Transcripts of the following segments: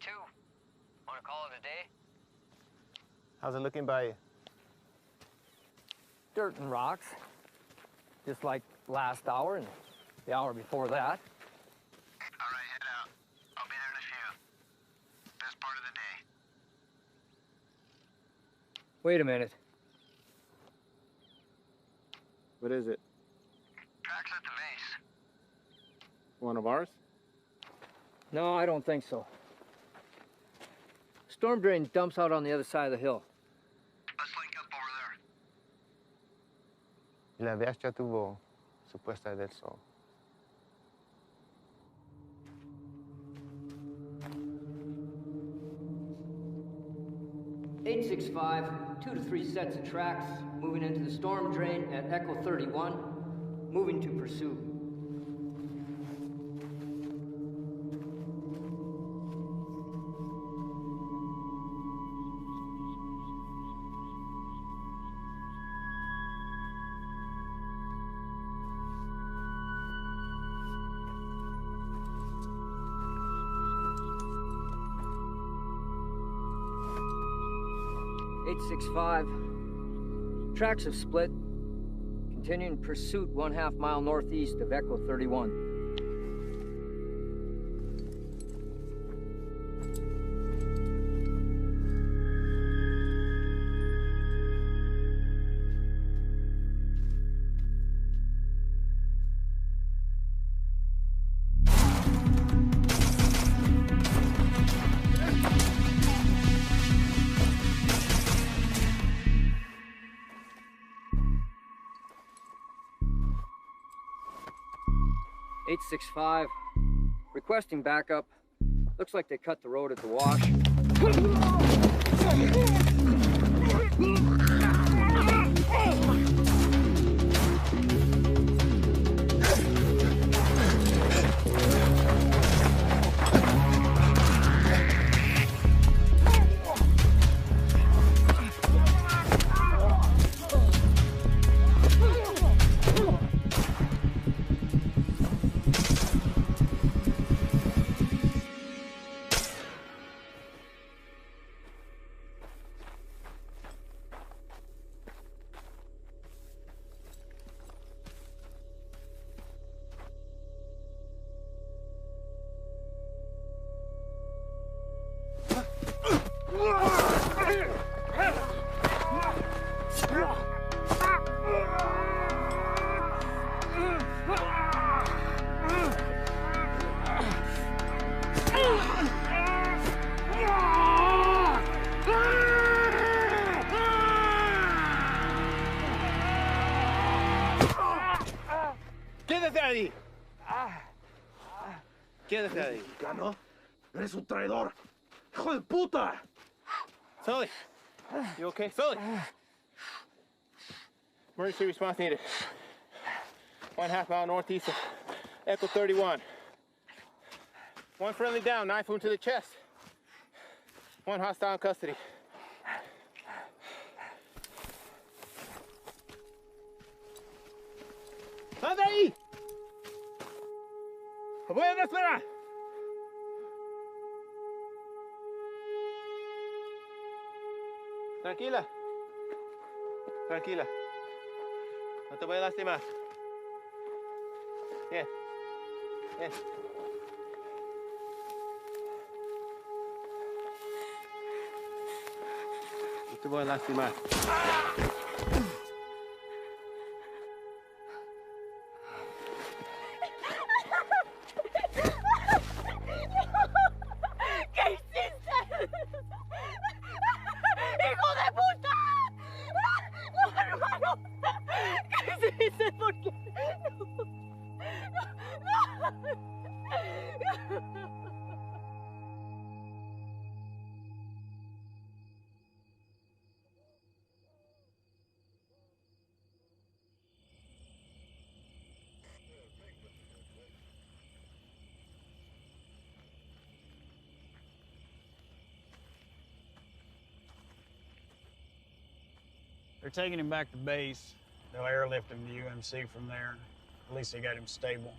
too. Want to call it a day? How's it looking by you? Dirt and rocks, just like last hour and the hour before that. All right, head out. I'll be there in a few. Best part of the day. Wait a minute. What is it? Tracks at the base. One of ours? No, I don't think so. Storm drain dumps out on the other side of the hill. Let's link up over there. Y la DH ya tuvo supuesta del sol. (865), 2 to 3 sets of tracks, moving into the storm drain at Echo 31, moving to pursuit. (865), tracks have split, continuing pursuit 1/2 mile northeast of Echo 31. (865), requesting backup. Looks like they cut the road at the wash. ¡Quédate ahí! ¡Quédate ahí! ¿Mexicano? ¡Eres un traidor! ¡Hijo de puta! Sully, you okay? Sully! Emergency response needed. 1/2 mile northeast of Echo 31. One friendly down, knife wound to the chest. One hostile in custody. ¡Anda ahí! ¡Voy a esperar! Tranquila. Tranquila. No te voy a lastimar. Bien. Bien. No te voy a lastimar. ¿Qué hiciste? ¡Hijo de puta! ¡No, hermano! ¿Qué hiciste? ¿Por qué? No. They're taking him back to base. They'll airlift him to UMC from there. At least they got him stable.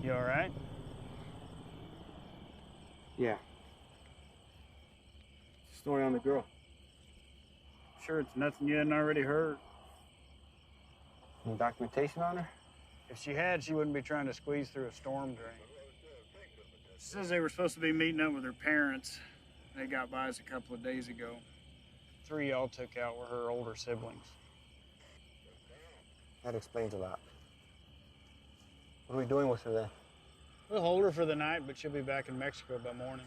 You all right? Yeah. Story on the girl. Sure it's nothing you hadn't already heard. Any documentation on her? If she had, she wouldn't be trying to squeeze through a storm drain. She says they were supposed to be meeting up with her parents. They got by us a couple of days ago. 3 y'all took out were her older siblings. That explains a lot. What are we doing with her then? We'll hold her for the night, but she'll be back in Mexico by morning.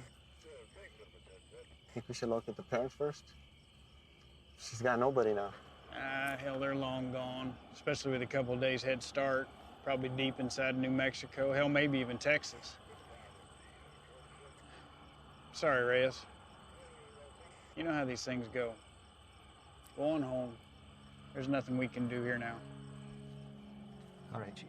Think we should locate the parents first? She's got nobody now. Hell, they're long gone, especially with a couple of days head start. Probably deep inside New Mexico, hell, maybe even Texas. Sorry, Reyes. You know how these things go. Go on home. There's nothing we can do here now. All right, Chief.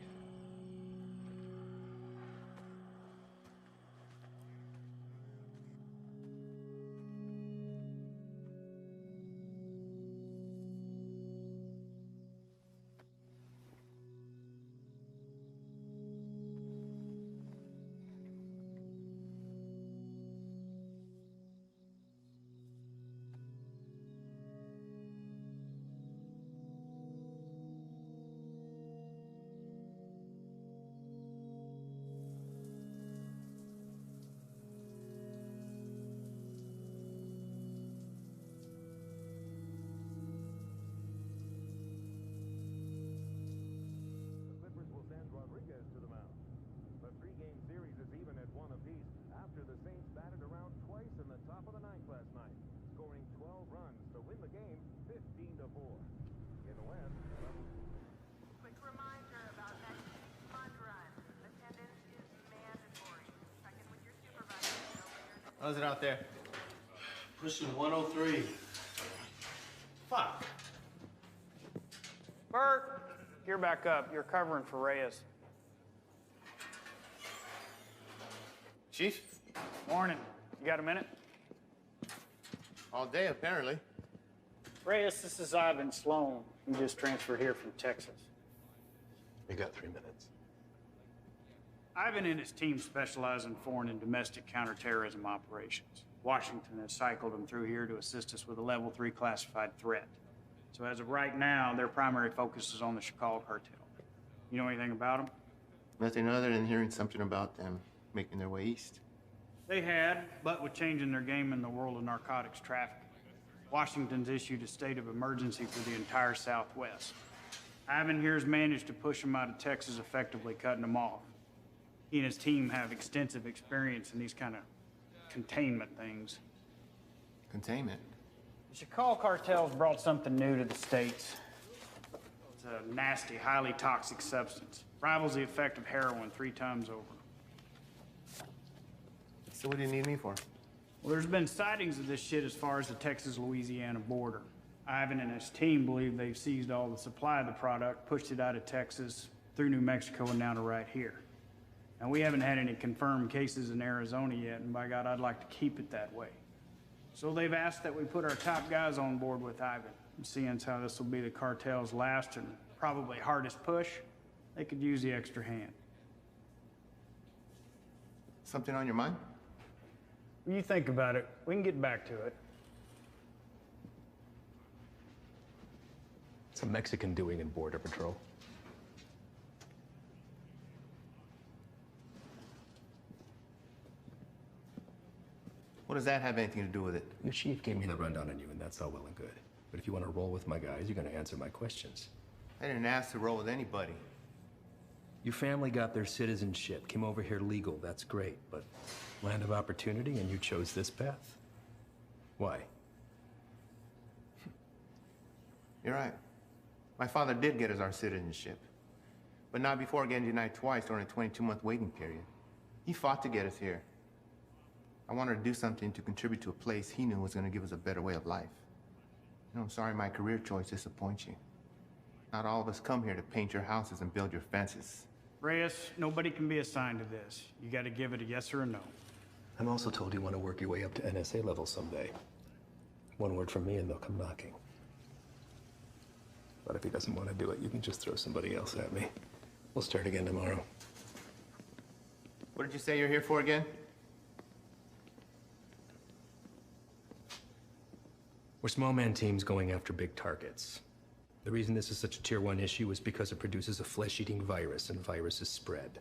Quick reminder about next week's fund run. Attendance is mandatory. Check in with your supervisor no later than How's it out there? Pushing 103. Fuck. Bert, you're back up. You're covering for Reyes. Chief? Morning. You got a minute? All day, apparently. Reyes, this is Ivan Sloan. He just transferred here from Texas. You got 3 minutes. Ivan and his team specialize in foreign and domestic counterterrorism operations. Washington has cycled them through here to assist us with a level 3 classified threat. So as of right now, their primary focus is on the Chicago cartel. You know anything about them? Nothing other than hearing something about them making their way east. They had, but with changing their game in the world of narcotics trafficking, Washington's issued a state of emergency for the entire Southwest. Ivan here has managed to push them out of Texas, effectively cutting them off. He and his team have extensive experience in these kind of containment things. Containment? The Chicago cartel's brought something new to the States. It's a nasty, highly toxic substance. Rivals the effect of heroin 3 times over. So what do you need me for? Well, there's been sightings of this shit as far as the Texas-Louisiana border. Ivan and his team believe they've seized all the supply of the product, pushed it out of Texas, through New Mexico, and now to right here. Now, we haven't had any confirmed cases in Arizona yet, and by God, I'd like to keep it that way. So they've asked that we put our top guys on board with Ivan. And seeing as how this will be the cartel's last and probably hardest push, they could use the extra hand. Something on your mind? When you think about it, we can get back to it. What's a Mexican doing in Border Patrol? What does that have anything to do with it? Your chief gave me the rundown on you, and that's all well and good. But if you want to roll with my guys, you're going to answer my questions. I didn't ask to roll with anybody. Your family got their citizenship, came over here legal, that's great, but land of opportunity, and you chose this path? Why? You're right. My father did get us our citizenship, but not before getting denied twice during a 22-month waiting period. He fought to get us here. I wanted to do something to contribute to a place he knew was going to give us a better way of life. You know, I'm sorry my career choice disappoints you. Not all of us come here to paint your houses and build your fences. Reyes, nobody can be assigned to this. You got to give it a yes or a no. I'm also told you want to work your way up to NSA level someday. One word from me and they'll come knocking. But if he doesn't want to do it, you can just throw somebody else at me. We'll start again tomorrow. What did you say you're here for again? We're small man teams going after big targets. The reason this is such a tier 1 issue is because it produces a flesh-eating virus, and viruses spread.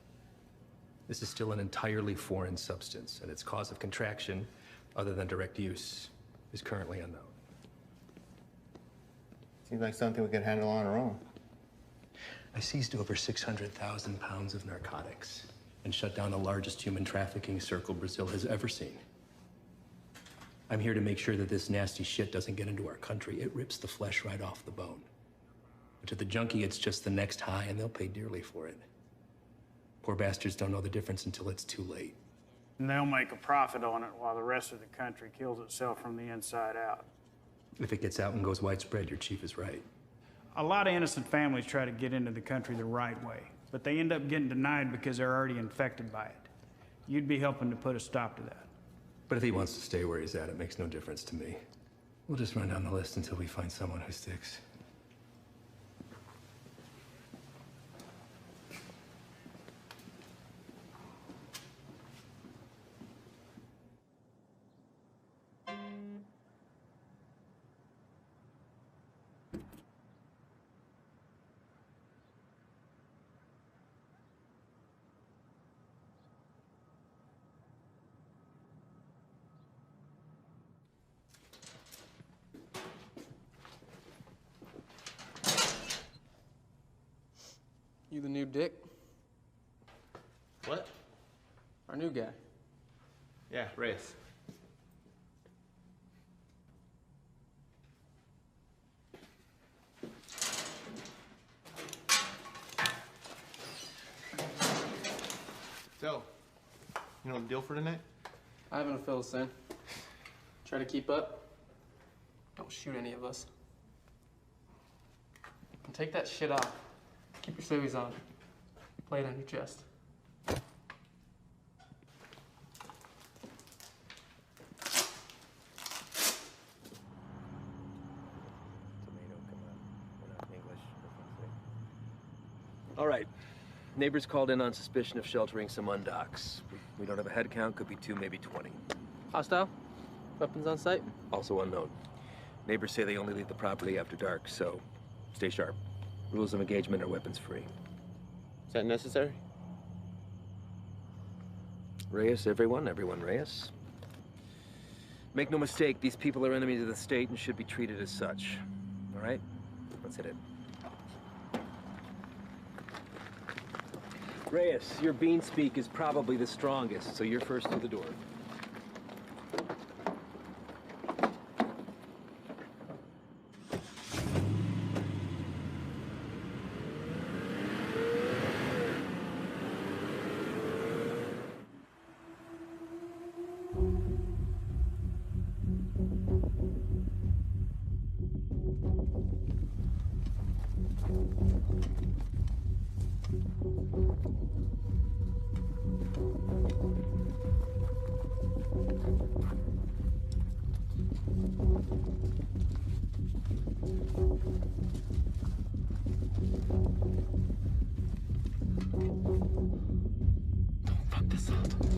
This is still an entirely foreign substance, and its cause of contraction, other than direct use, is currently unknown. Seems like something we could handle on our own. I seized over 600,000 pounds of narcotics and shut down the largest human trafficking circle Brazil has ever seen. I'm here to make sure that this nasty shit doesn't get into our country. It rips the flesh right off the bone. But to the junkie, it's just the next high, and they'll pay dearly for it. Poor bastards don't know the difference until it's too late. And they'll make a profit on it while the rest of the country kills itself from the inside out. If it gets out and goes widespread, your chief is right. A lot of innocent families try to get into the country the right way, but they end up getting denied because they're already infected by it. You'd be helping to put a stop to that. But if he wants to stay where he's at, it makes no difference to me. We'll just run down the list until we find someone who sticks. You the new Dick? What? Our new guy. Yeah, Reyes. So, you know the deal for tonight? I haven't a fill, Sin. Try to keep up. Don't shoot any of us. And take that shit off. Keep your civvies on. Play it on your chest. All right. Neighbors called in on suspicion of sheltering some undocks. We don't have a head count, could be 2, maybe 20. Hostile? Weapons on site? Also unknown. Neighbors say they only leave the property after dark, so stay sharp. Rules of engagement are weapons free. Is that necessary? Reyes, everyone Reyes. Make no mistake, these people are enemies of the state and should be treated as such. All right? Let's hit it. Reyes, your bean speak is probably the strongest, so you're first through the door.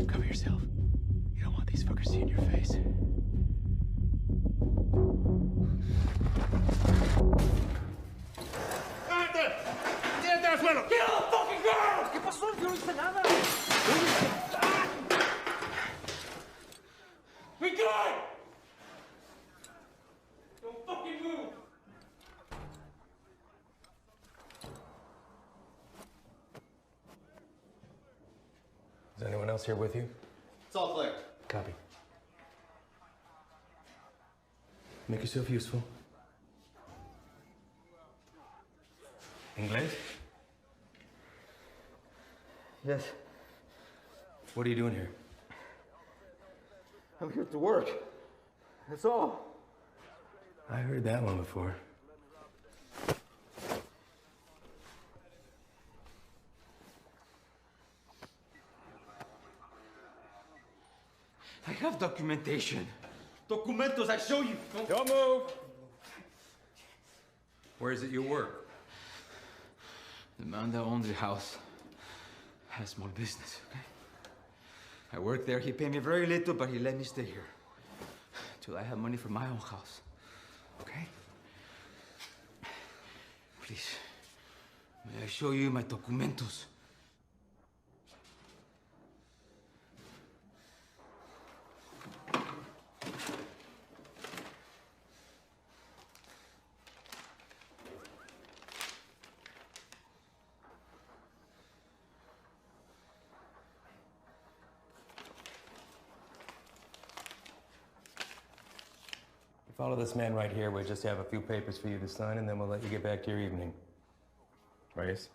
Cover yourself. You don't want these fuckers seeing your face. ¡Siente al suelo! Get on the fucking ground! ¿Qué pasó? Yo no hice nada. We good! Don't fucking move! Is anyone else here with you? It's all clear. Copy. Make yourself useful. English? Yes. What are you doing here? I'm here to work. That's all. I heard that one before. I have documentation. Documentos, I show you. Don't move! Where is it you work? The man that owns the house has small business, okay? I work there. He paid me very little, but he let me stay here. Till I have money for my own house. okay? Please, may I show you my documentos? Follow this man right here. We'll just have a few papers for you to sign, and then we'll let you get back to your evening. Reyes?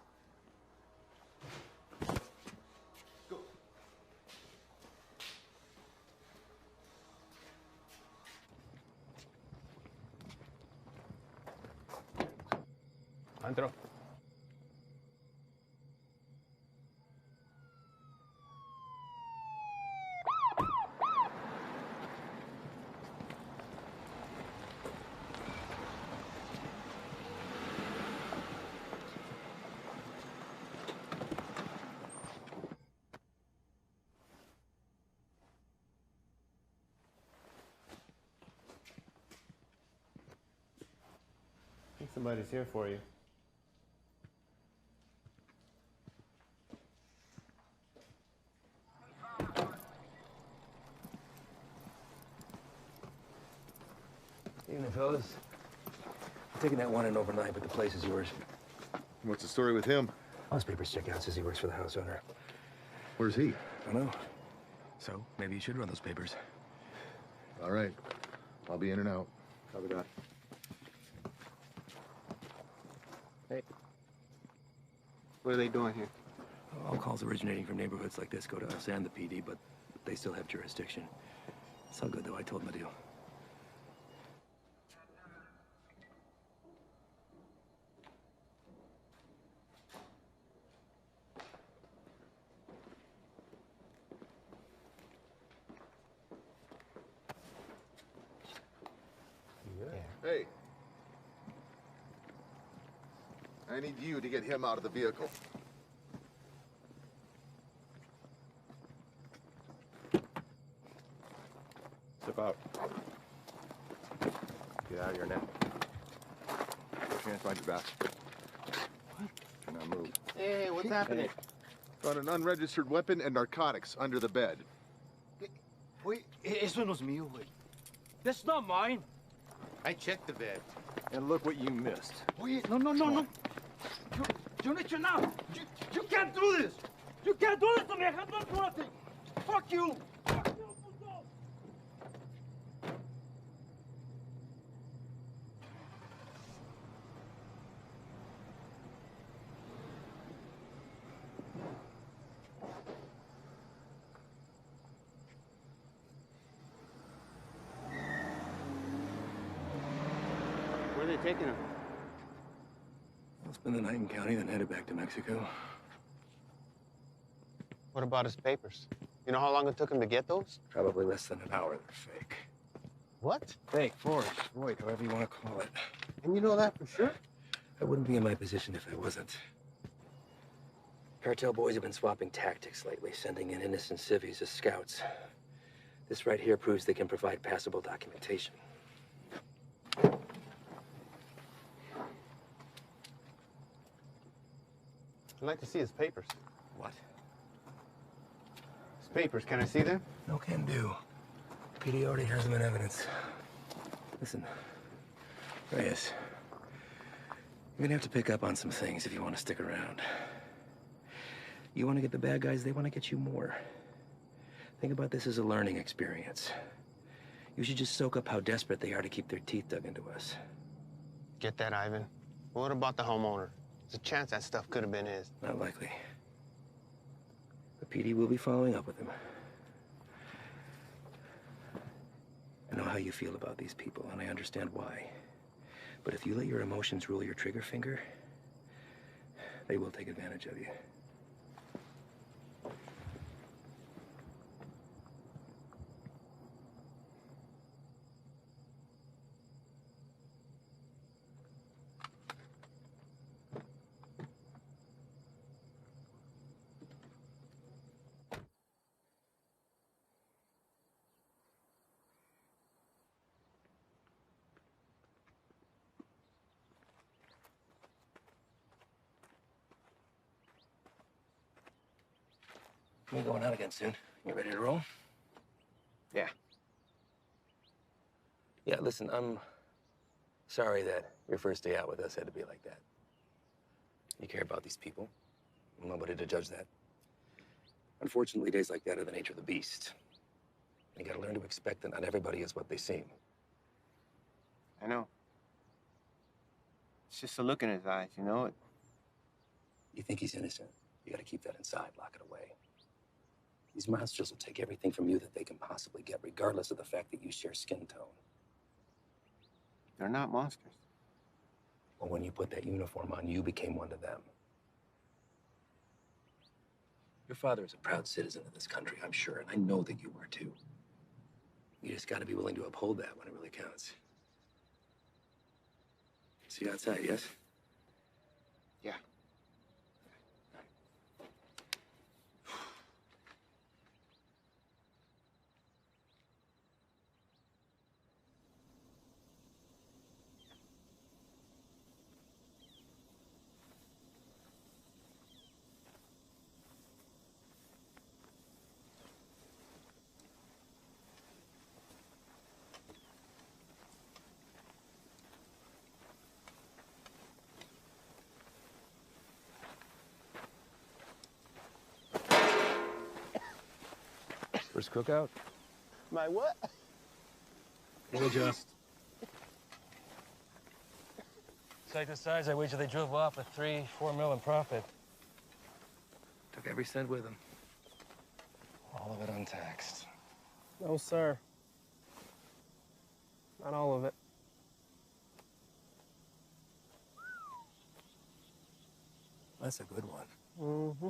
Antro. I think somebody's here for you. Evening, fellas. I'm taking that one in overnight, but the place is yours. What's the story with him? All his papers check out. Says he works for the house owner. Where's he? I don't know. So, maybe you should run those papers. All right. I'll be in and out. Copy that. Hey. What are they doing here? All calls originating from neighborhoods like this go to us and the PD, but they still have jurisdiction. It's all good, though. I told them the deal. Hey. I need you to get him out of the vehicle. Step out. Get out of here now. Put your hands behind your back. What? Do not move. Hey, what's happening? Found an unregistered weapon and narcotics under the bed. Wait, eso no es mío, güey. That's not mine. I checked the bed. And look what you missed. Wait, no. You need to know. You can't do this. You can't do this to me. I can't do nothing. Fuck you. Fuck you, puto. Where are they taking him? I'll spend the night in county, then headed back to Mexico. What about his papers? You know how long it took him to get those? Probably less than an hour. They're fake. What? Fake, forged, void, however you want to call it. And you know that for sure? I wouldn't be in my position if I wasn't. Cartel boys have been swapping tactics lately, sending in innocent civvies as scouts. This right here proves they can provide passable documentation. I'd like to see his papers. What? His papers, can I see them? No can do. PD already has them in evidence. Listen, Reyes, you're gonna have to pick up on some things if you want to stick around. You want to get the bad guys, they want to get you more. Think about this as a learning experience. You should just soak up how desperate they are to keep their teeth dug into us. Get that, Ivan. What about the homeowner? There's a chance that stuff could have been his. Not likely. The PD will be following up with him. I know how you feel about these people, and I understand why. But if you let your emotions rule your trigger finger, they will take advantage of you. We're going out again soon. You ready to roll? Yeah. Yeah, listen, I'm sorry that your first day out with us had to be like that. You care about these people. I'm nobody to judge that. Unfortunately, days like that are the nature of the beast. You gotta learn to expect that not everybody is what they seem. I know. It's just a look in his eyes, you know? You think he's innocent? You gotta keep that inside, lock it away. These monsters will take everything from you that they can possibly get, regardless of the fact that you share skin tone. They're not monsters. Well, when you put that uniform on, you became one of them. Your father is a proud citizen of this country, I'm sure, and I know that you are too. You just gotta be willing to uphold that when it really counts. See you outside, yes? Yeah. First cookout? My what? We'll adjust. Sight the size, I wager they drove off with 3-4 mil in profit. Took every cent with them. All of it untaxed. No, sir. Not all of it. That's a good one. Mm-hmm.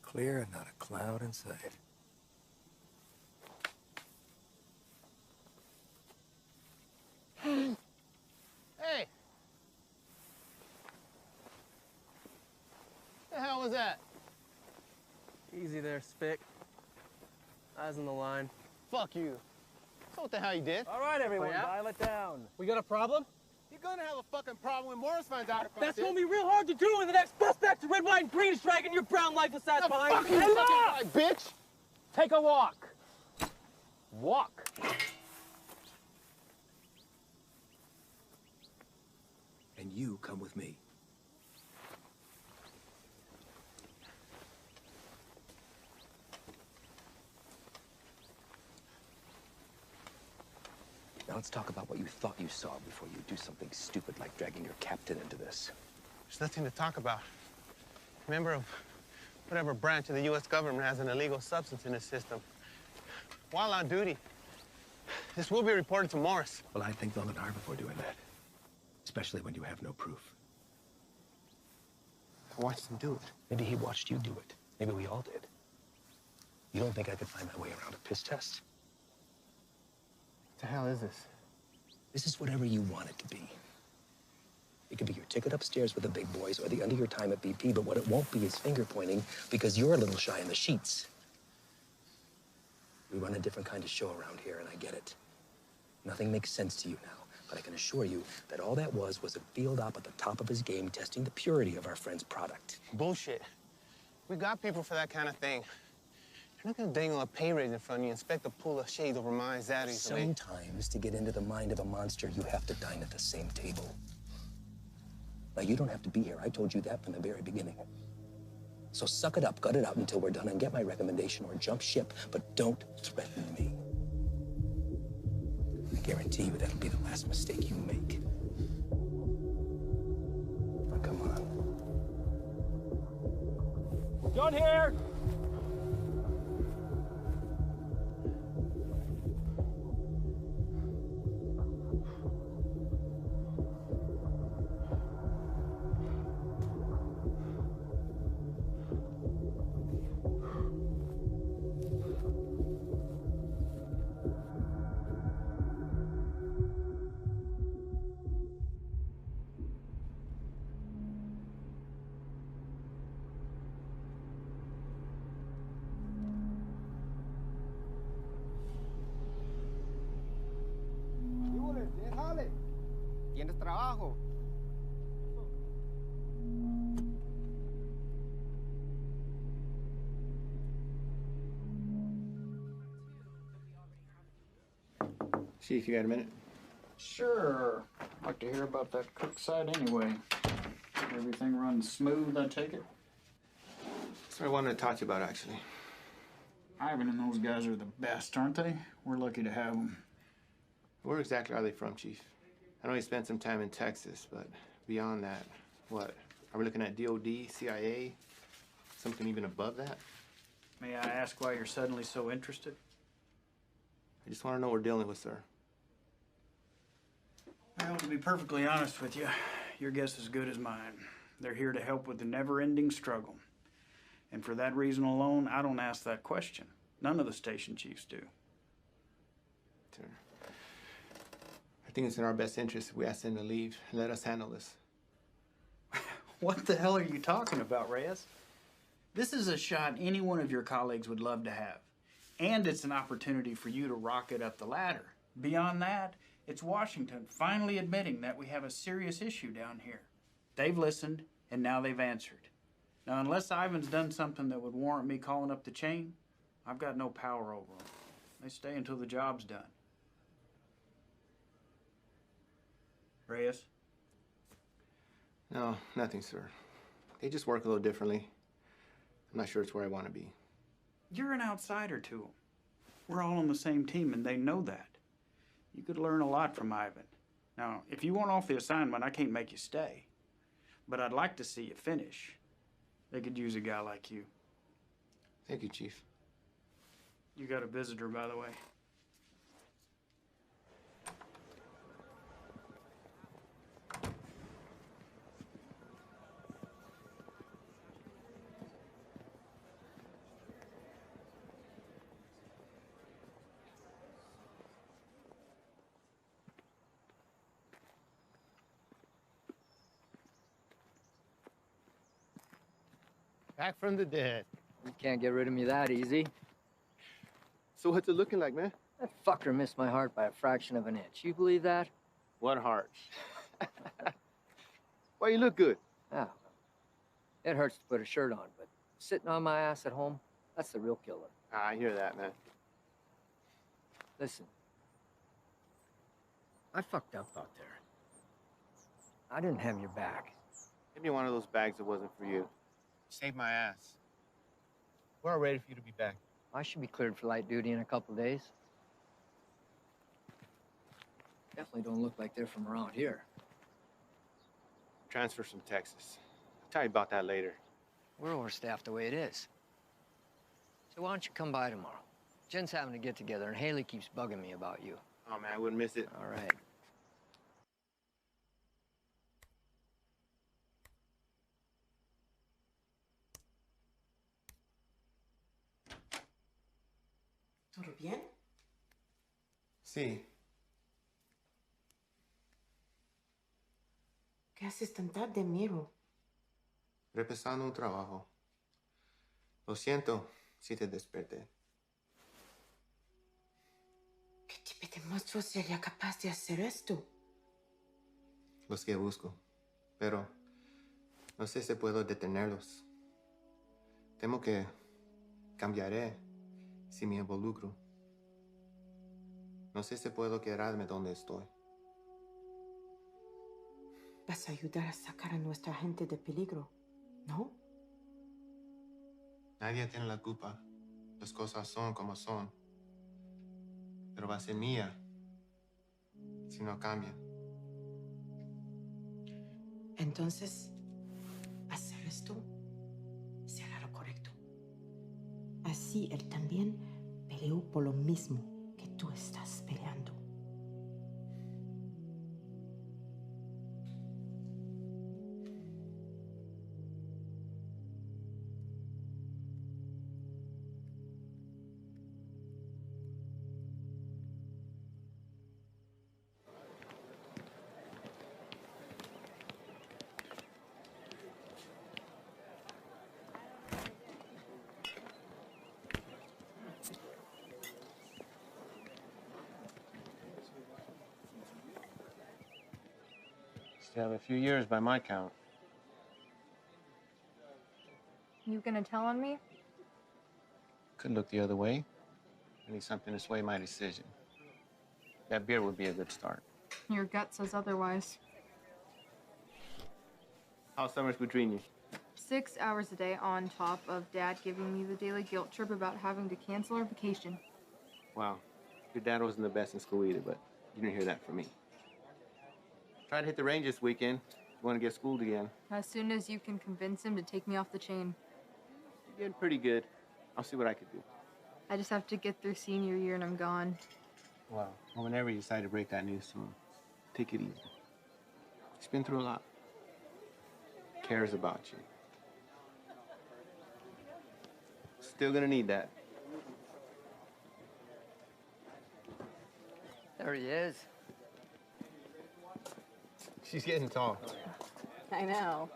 Clear and not a cloud in sight. Hey! The hell was that? Easy there, Spick. Eyes on the line. Fuck you. So what the hell you did? All right, everyone, Oh, yeah? dial it down. We got a problem? You're gonna have a fucking problem when Morris finds out about That's this. gonna be real hard to do when the next bus back to red, white, and green is dragging your brown lifeless ass The behind. fuck you Hey, fucking look! right, bitch! Take a walk. Walk. And you come with me. Now let's talk about what you thought you saw before you do something stupid like dragging your captain into this. There's nothing to talk about. Member of whatever branch of the U.S. government has an illegal substance in its system. While on duty, this will be reported to Morris. Well, I think long and hard before doing that. Especially when you have no proof. I watched him do it. Maybe he watched you do it. Maybe we all did. You don't think I could find my way around a piss test? What the hell is this? This is whatever you want it to be. It could be your ticket upstairs with the big boys or the end of your time at BP, but what it won't be is finger pointing because you're a little shy in the sheets. We run a different kind of show around here, and I get it. Nothing makes sense to you now, but I can assure you that all that was a field op at the top of his game testing the purity of our friend's product. Bullshit. We got people for that kind of thing. You're not gonna dangle a pay raise in front of you and expect to pull a shade over my eyes that easily. Sometimes, to get into the mind of a monster, you have to dine at the same table. Now, you don't have to be here. I told you that from the very beginning. So suck it up, gut it out until we're done and get my recommendation or jump ship, but don't threaten me. I guarantee you that'll be the last mistake you make. Now, come on. John here! ¿Tienes trabajo? Chief, you got a minute? Sure. I'd like to hear about that cook site anyway. Everything runs smooth, I take it? That's what I wanted to talk to you about, actually. Ivan and those guys are the best, aren't they? We're lucky to have them. Where exactly are they from, Chief? I know you spent some time in Texas, but beyond that, what? Are we looking at DOD, CIA, something even above that? May I ask why you're suddenly so interested? I just want to know what we're dealing with, sir. Well, to be perfectly honest with you, your guess is as good as mine. They're here to help with the never-ending struggle. And for that reason alone, I don't ask that question. None of the station chiefs do. Sir, I think it's in our best interest if we ask them to leave and let us handle this. What the hell are you talking about, Reyes? This is a shot any one of your colleagues would love to have. And it's an opportunity for you to rocket up the ladder. Beyond that, it's Washington finally admitting that we have a serious issue down here. They've listened, and now they've answered. Now, unless Ivan's done something that would warrant me calling up the chain, I've got no power over them. They stay until the job's done. Reyes? No, nothing, sir. They just work a little differently. I'm not sure it's where I want to be. You're an outsider to them. We're all on the same team, and they know that. You could learn a lot from Ivan. Now, if you want off the assignment, I can't make you stay. But I'd like to see you finish. They could use a guy like you. Thank you, Chief. You got a visitor, by the way. Back from the dead. You can't get rid of me that easy. So what's it looking like, man? That fucker missed my heart by a fraction of an inch. You believe that? One heart. Why you look good? Yeah. It hurts to put a shirt on, but sitting on my ass at home, that's the real killer. I hear that, man. Listen. I fucked up out there. I didn't have your back. Give me one of those bags that wasn't for you. Saved my ass. We're all ready for you to be back. I should be cleared for light duty in a couple of days. Definitely don't look like they're from around here. Transfers from Texas. I'll tell you about that later. We're overstaffed the way it is. So why don't you come by tomorrow? Jen's having a get-together, and Haley keeps bugging me about you. Oh, man, I wouldn't miss it. All right. ¿Todo bien? Sí. ¿Qué haces tan tarde, Miro? Repasando un trabajo. Lo siento si te desperté. ¿Qué tipo de monstruo sería capaz de hacer esto? Los que busco. Pero no sé si puedo detenerlos. Temo que cambiaré si me involucro. No sé si puedo quedarme donde estoy. Vas a ayudar a sacar a nuestra gente de peligro, ¿no? Nadie tiene la culpa. Las cosas son como son. Pero va a ser mía si no cambian. Entonces, hacer esto será lo correcto. Así él también peleó por lo mismo que tú estás peleando. Still have a few years by my count. You gonna tell on me? Could look the other way. I need something to sway my decision. That beer would be a good start. Your gut says otherwise. How's summers between you? 6 hours a day on top of Dad giving me the daily guilt trip about having to cancel our vacation. Wow. Your dad wasn't the best in school either, but you didn't hear that from me. Try to hit the range this weekend. You want to get schooled again. As soon as you can convince him to take me off the chain. You're getting pretty good. I'll see what I could do. I just have to get through senior year and I'm gone. Well, whenever you decide to break that news to him, take it easy. He's been through a lot. Cares about you. Still gonna need that. There he is. She's getting tall. I know.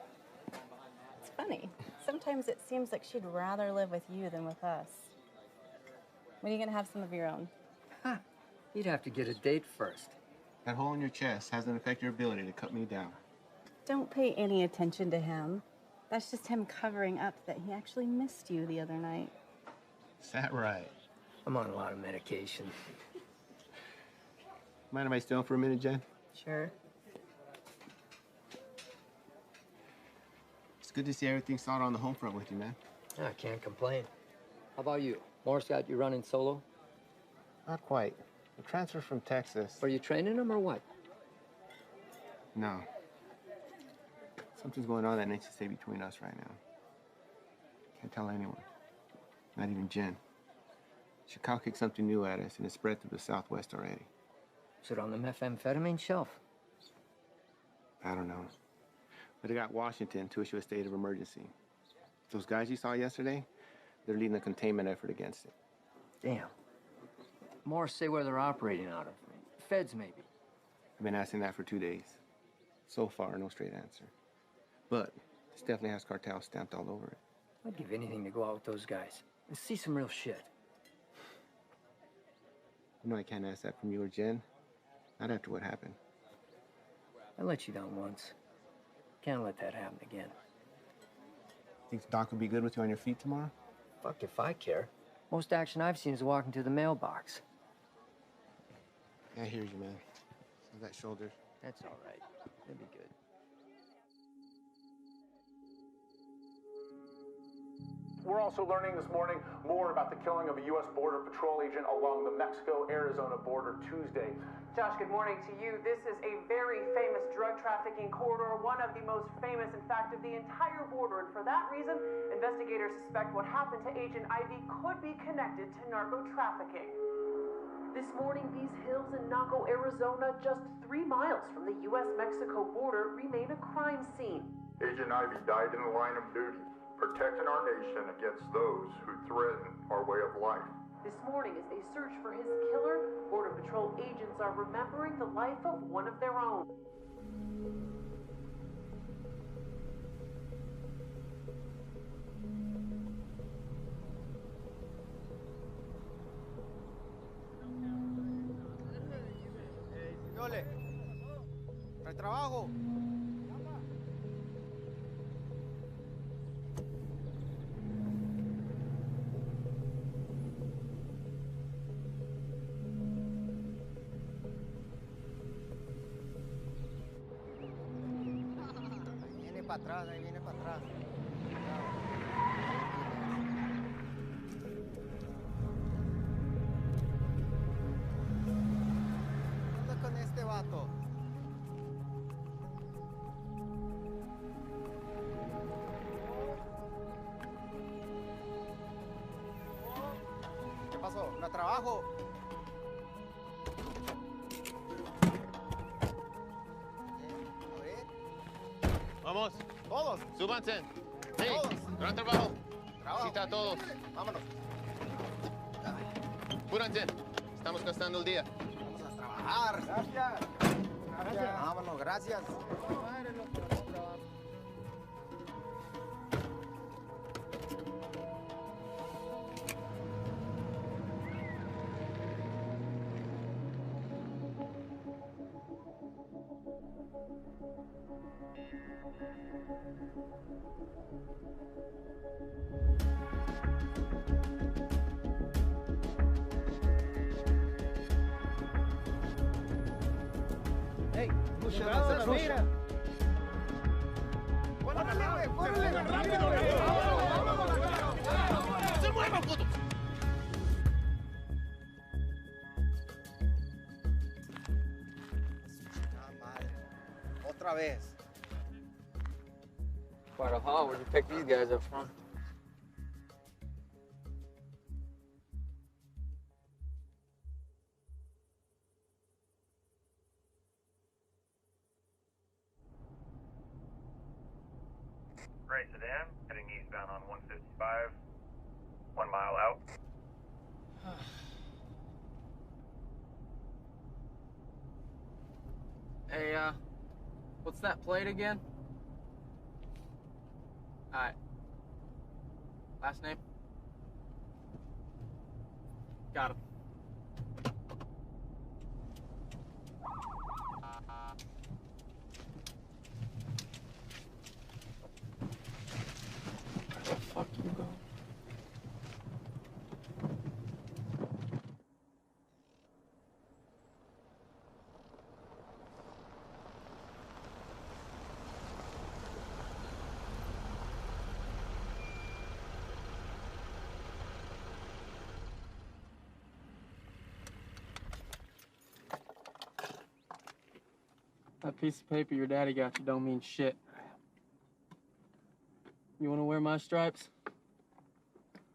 It's funny. Sometimes it seems like she'd rather live with you than with us. When are you gonna have some of your own? Huh. You'd have to get a date first. That hole in your chest hasn't affected your ability to cut me down. Don't pay any attention to him. That's just him covering up that he actually missed you the other night. Is that right? I'm on a lot of medication. Mind if I stay on for a minute, Jen? Sure. It's good to see everything solid on the home front with you, man. Yeah, I can't complain. How about you? Morris got you running solo? Not quite. The transfer from Texas. Are you training him or what? No. Something's going on that needs to stay between us right now. Can't tell anyone. Not even Jen. Chicago kicked something new at us and it's spread through the Southwest already. Is it on the methamphetamine shelf? I don't know. But it got Washington to issue a state of emergency. Those guys you saw yesterday, they're leading a containment effort against it. Damn. Morris say where they're operating out of. Feds, maybe. I've been asking that for 2 days. So far, no straight answer. But this definitely has cartel stamped all over it. I'd give anything to go out with those guys and see some real shit. You know I can't ask that from you or Jen. Not after what happened. I let you down once. Can't let that happen again. Think Doc would be good with you on your feet tomorrow? Fuck if I care. Most action I've seen is walking to the mailbox. I hear you, man. So that shoulder. That's all right. It'll be good. We're also learning this morning more about the killing of a U.S. Border Patrol agent along the Mexico-Arizona border Tuesday. Josh, good morning to you. This is a very famous drug trafficking corridor, one of the most famous, in fact, of the entire border. And for that reason, investigators suspect what happened to Agent Ivy could be connected to narco trafficking. This morning, these hills in Naco, Arizona, just 3 miles from the U.S.-Mexico border, remain a crime scene. Agent Ivy died in the line of duty, protecting our nation against those who threaten our way of life. This morning, as they search for his killer, Border Patrol agents are remembering the life of one of their own. Yole, ¿trae trabajo? Ahí viene para atrás. ¿Qué onda con este vato? ¿Qué pasó? ¿No trabajo? Vamos. Todos. Súbanse. Sí. Todos. Gran trabajo. Trabajo. Cita a todos. Vámonos. Apúrense. Estamos gastando el día. Vamos a trabajar. Gracias. Gracias. Vámonos, gracias. push it, no se push it. ¡Se muevan, putos! Otra vez. Quite a haul. Where'd you pick these guys up from? Gray sedan, heading eastbound on 155, 1 mile out. Hey, what's that plate again? Alright. Last name? Got him. Where the fuck you go? That piece of paper your daddy got you don't mean shit. You wanna wear my stripes?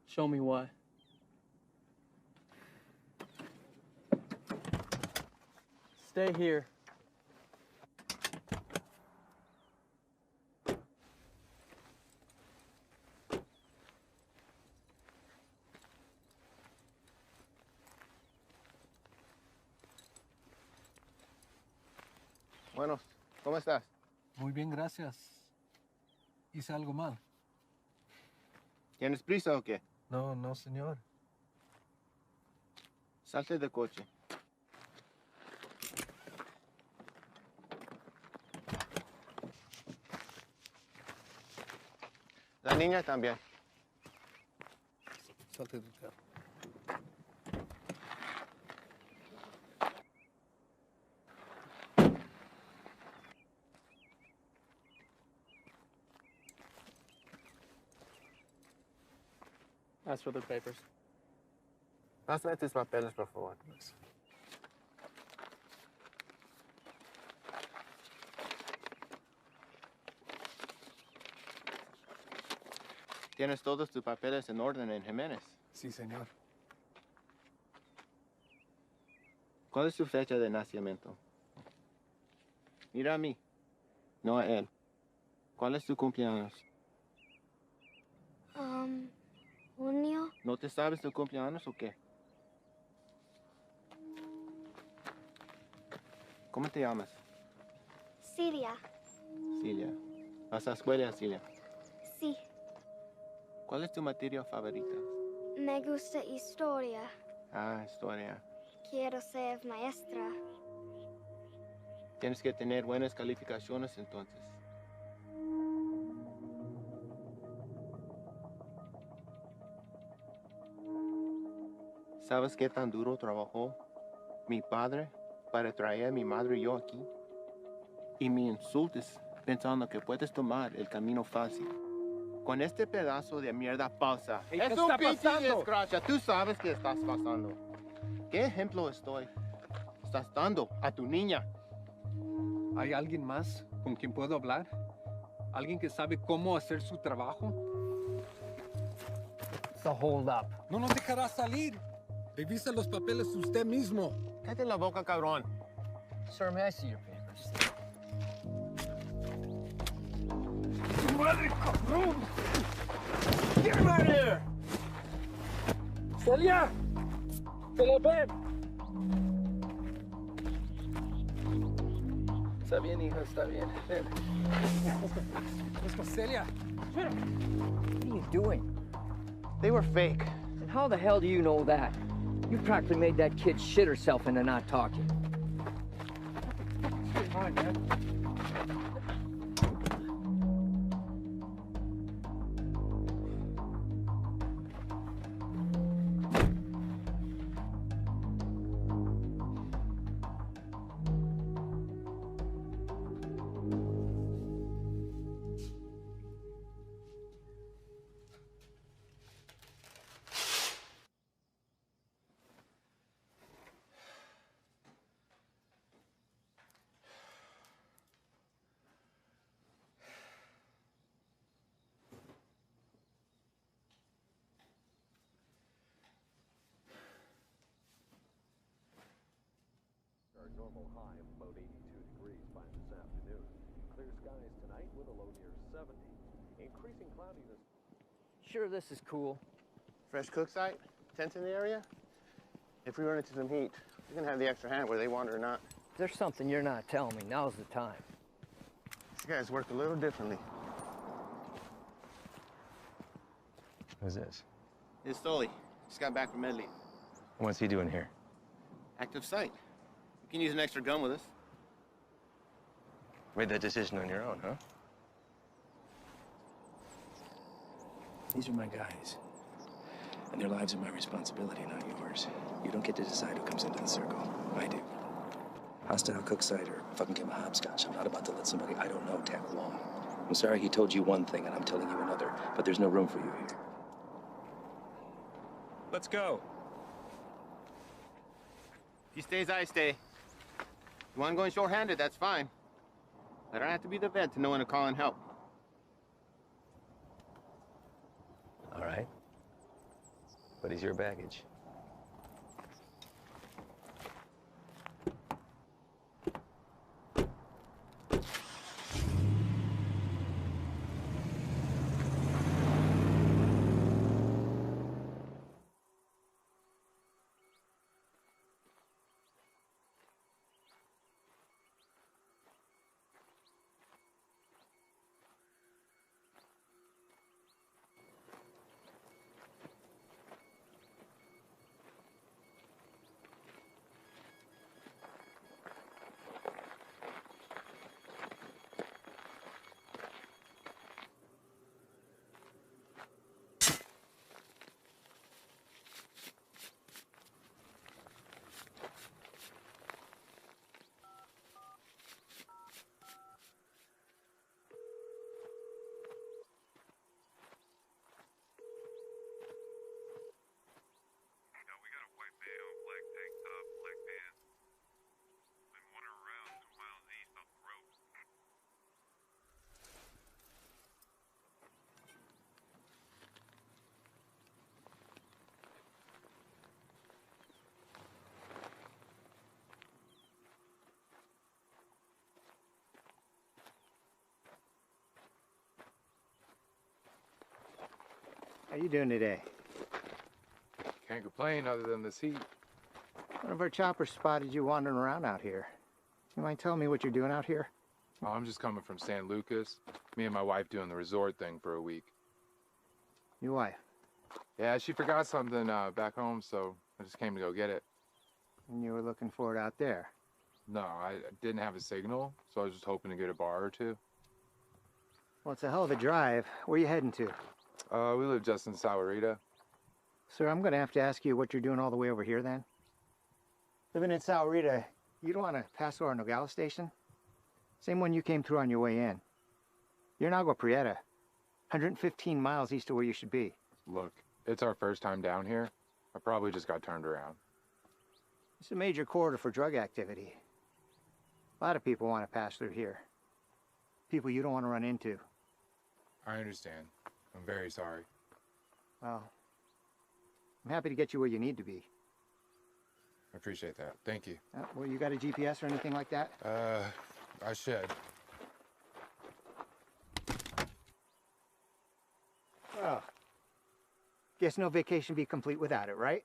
Show me why. Stay here. Bueno, ¿cómo estás? Muy bien, gracias. ¿Hice algo mal? ¿Tienes prisa o qué? No, no, señor. Salte del coche. La niña también. Salte del carro. That's for the papers. Pásame tus papeles, por favor. ¿Tienes todos tus papeles en orden en Jiménez? Sí, señor. ¿Cuál es su fecha de nacimiento? Mira a mí, no a él. ¿Cuál es tu cumpleaños? Junio. ¿No te sabes tu cumpleaños o qué? ¿Cómo te llamas? Siria. Cilia. ¿Vas a la escuela, Cilia? Sí. ¿Cuál es tu materia favorita? Me gusta historia. Ah, historia. Quiero ser maestra. Tienes que tener buenas calificaciones entonces. ¿Sabes qué tan duro trabajó mi padre para traer a mi madre y yo aquí? Y me insultes pensando que puedes tomar el camino fácil. Con este pedazo de mierda falsa. Hey, es ¿qué un está pinche pasando? desgracia. Tú sabes qué estás pasando. ¿Qué ejemplo estás dando a tu niña? ¿Hay alguien más con quien puedo hablar? ¿Alguien que sabe cómo hacer su trabajo? It's a hold up. No nos dejará salir. Revisa los papeles usted mismo. Cállate la boca, cabrón. Sir, may I see your papers? ¡Madre, cabrón! ¡Get him out of there! ¡Celia! ¡Celia, ven! Está bien, hijo, está bien. Ven. Let's go, Celia. What are you doing? They were fake. And how the hell do you know that? You practically made that kid shit herself into not talking. Come on, man. normal high of about 82 degrees by this afternoon. Clear skies tonight with a low near 70. Increasing cloudiness. Sure, this is cool. Fresh cook site, tents in the area. If we run into some heat, we can have the extra hand whether they want it or not. If there's something you're not telling me, now's the time. These guys work a little differently. Who's this? It's Stoli. Just got back from Medley. What's he doing here? Active site. You can use an extra gun with us. Made that decision on your own, huh? These are my guys. And their lives are my responsibility, not yours. You don't get to decide who comes into the circle. I do. Hostile cook site or fucking give him a hopscotch. I'm not about to let somebody I don't know tag along. I'm sorry he told you one thing and I'm telling you another, but there's no room for you here. Let's go. If he stays, I stay. You want going short-handed, that's fine. I don't have to be the vet to know when to call in help. All right. But he's your baggage. How you doing today? Can't complain other than this heat. One of our choppers spotted you wandering around out here. You mind telling me what you're doing out here? Oh, I'm just coming from San Lucas. Me and my wife doing the resort thing for a week. Your wife? Yeah, she forgot something back home, so I just came to go get it. And you were looking for it out there? No, I didn't have a signal, so I was just hoping to get a bar or two. Well, it's a hell of a drive. Where are you heading to? We live just in Sahuarita. Sir, I'm going to have to ask you what you're doing all the way over here then. Living in Sahuarita, you don't want to pass over Nogales Station? Same one you came through on your way in. You're in Agua Prieta, 115 miles east of where you should be. Look, it's our first time down here. I probably just got turned around. It's a major corridor for drug activity. A lot of people want to pass through here. People you don't want to run into. I understand. I'm very sorry. Well, I'm happy to get you where you need to be. I appreciate that. Thank you. Well, you got a GPS or anything like that? I should. Well, guess no vacation be complete without it, right?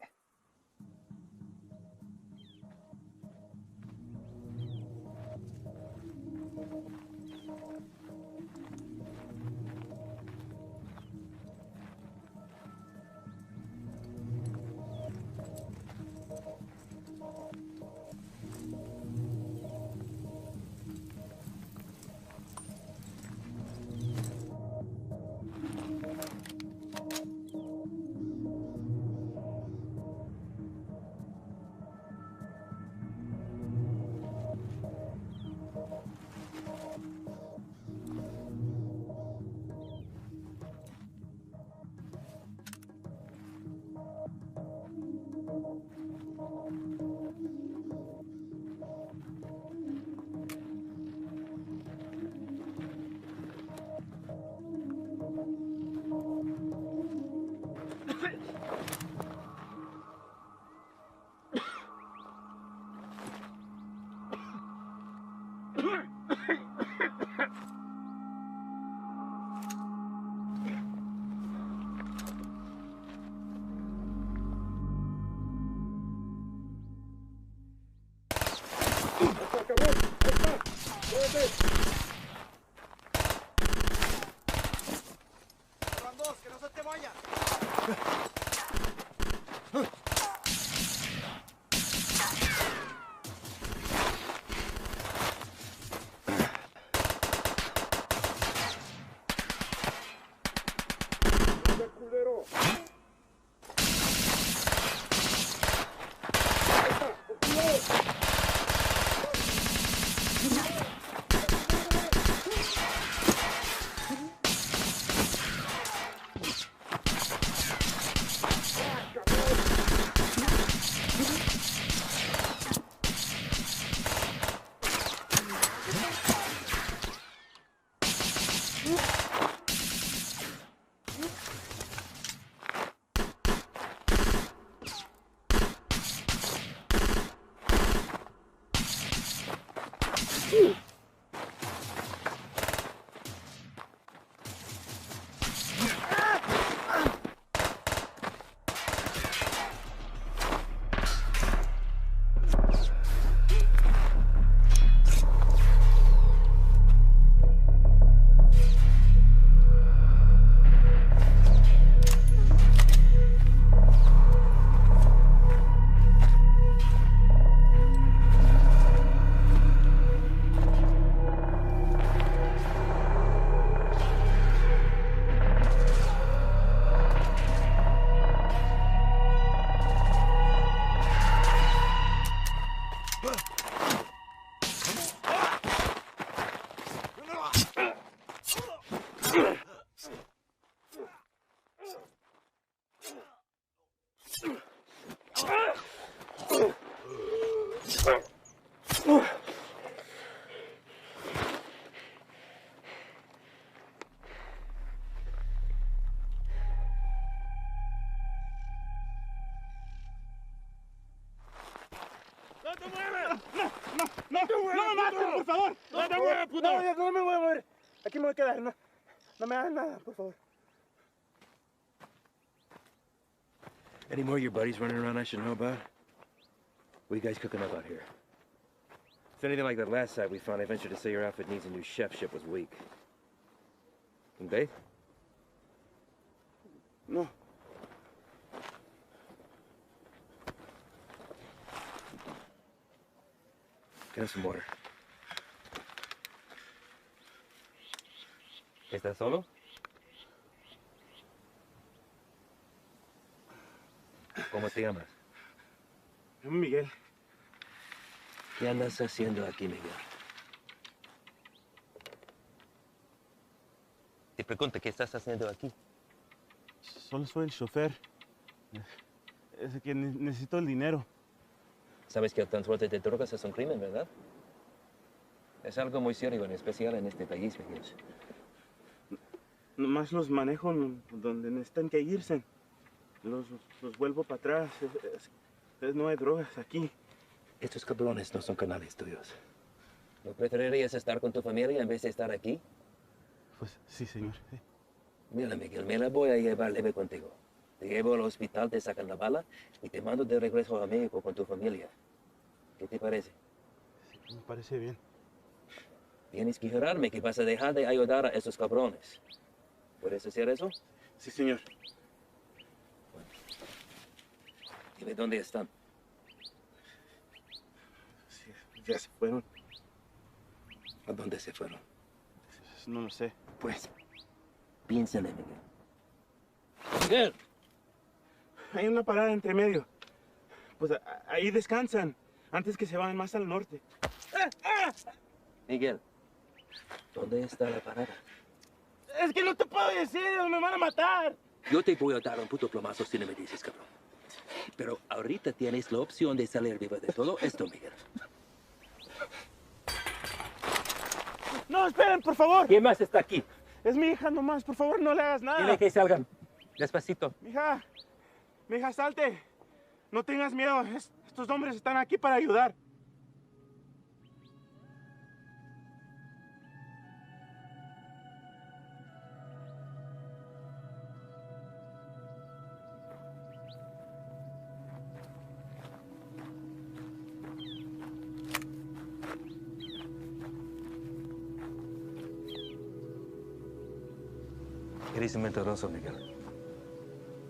¡No te muevas! ¡No me mates, por favor! ¡No te muevas, puto! No me voy a mover. Aquí me voy a quedar. No me hagas nada, por favor. Any more of your buddies running around I should know about? What are you guys cooking up out here? If it's anything like that last site we found, I venture to say your outfit needs a new chef. Ship was weak. And bathe? No. Get us some water. ¿Estás solo? ¿Cómo te llamas? Me llamo Miguel. ¿Qué andas haciendo aquí, Miguel? Te pregunto, ¿qué estás haciendo aquí? Solo soy el chofer. Es que necesito el dinero. Sabes que el transporte de drogas es un crimen, ¿verdad? Es algo muy serio, en especial en este país, Miguel. Nomás los manejo donde necesitan que irse. Los vuelvo para atrás. No hay drogas aquí. Estos cabrones no son canales tuyos. ¿No preferirías estar con tu familia en vez de estar aquí? Pues sí, señor. Sí. Mira, Miguel, me la voy a llevar leve contigo. Te llevo al hospital, te sacan la bala y te mando de regreso a México con tu familia. ¿Qué te parece? Sí, me parece bien. Tienes que jurarme que vas a dejar de ayudar a esos cabrones. ¿Puedes hacer eso? Sí, señor. Bueno. Dime dónde están. Sí, ya se fueron. ¿A dónde se fueron? No lo sé. Pues, piénsale, Miguel. ¡Miguel! Hay una parada entre medio. Pues ahí descansan, antes que se vayan más al norte. Miguel, ¿dónde está la parada? Es que no te puedo decir, me van a matar. Yo te voy a dar un puto plomazo si no me dices, cabrón. Pero ahorita tienes la opción de salir vivo de todo esto, Miguel. No, esperen, por favor. ¿Quién más está aquí? Es mi hija nomás, por favor, no le hagas nada. Dile que salgan. Despacito. Mija, salte. No tengas miedo. Estos hombres están aquí para ayudar. Eres un mentiroso, Miguel.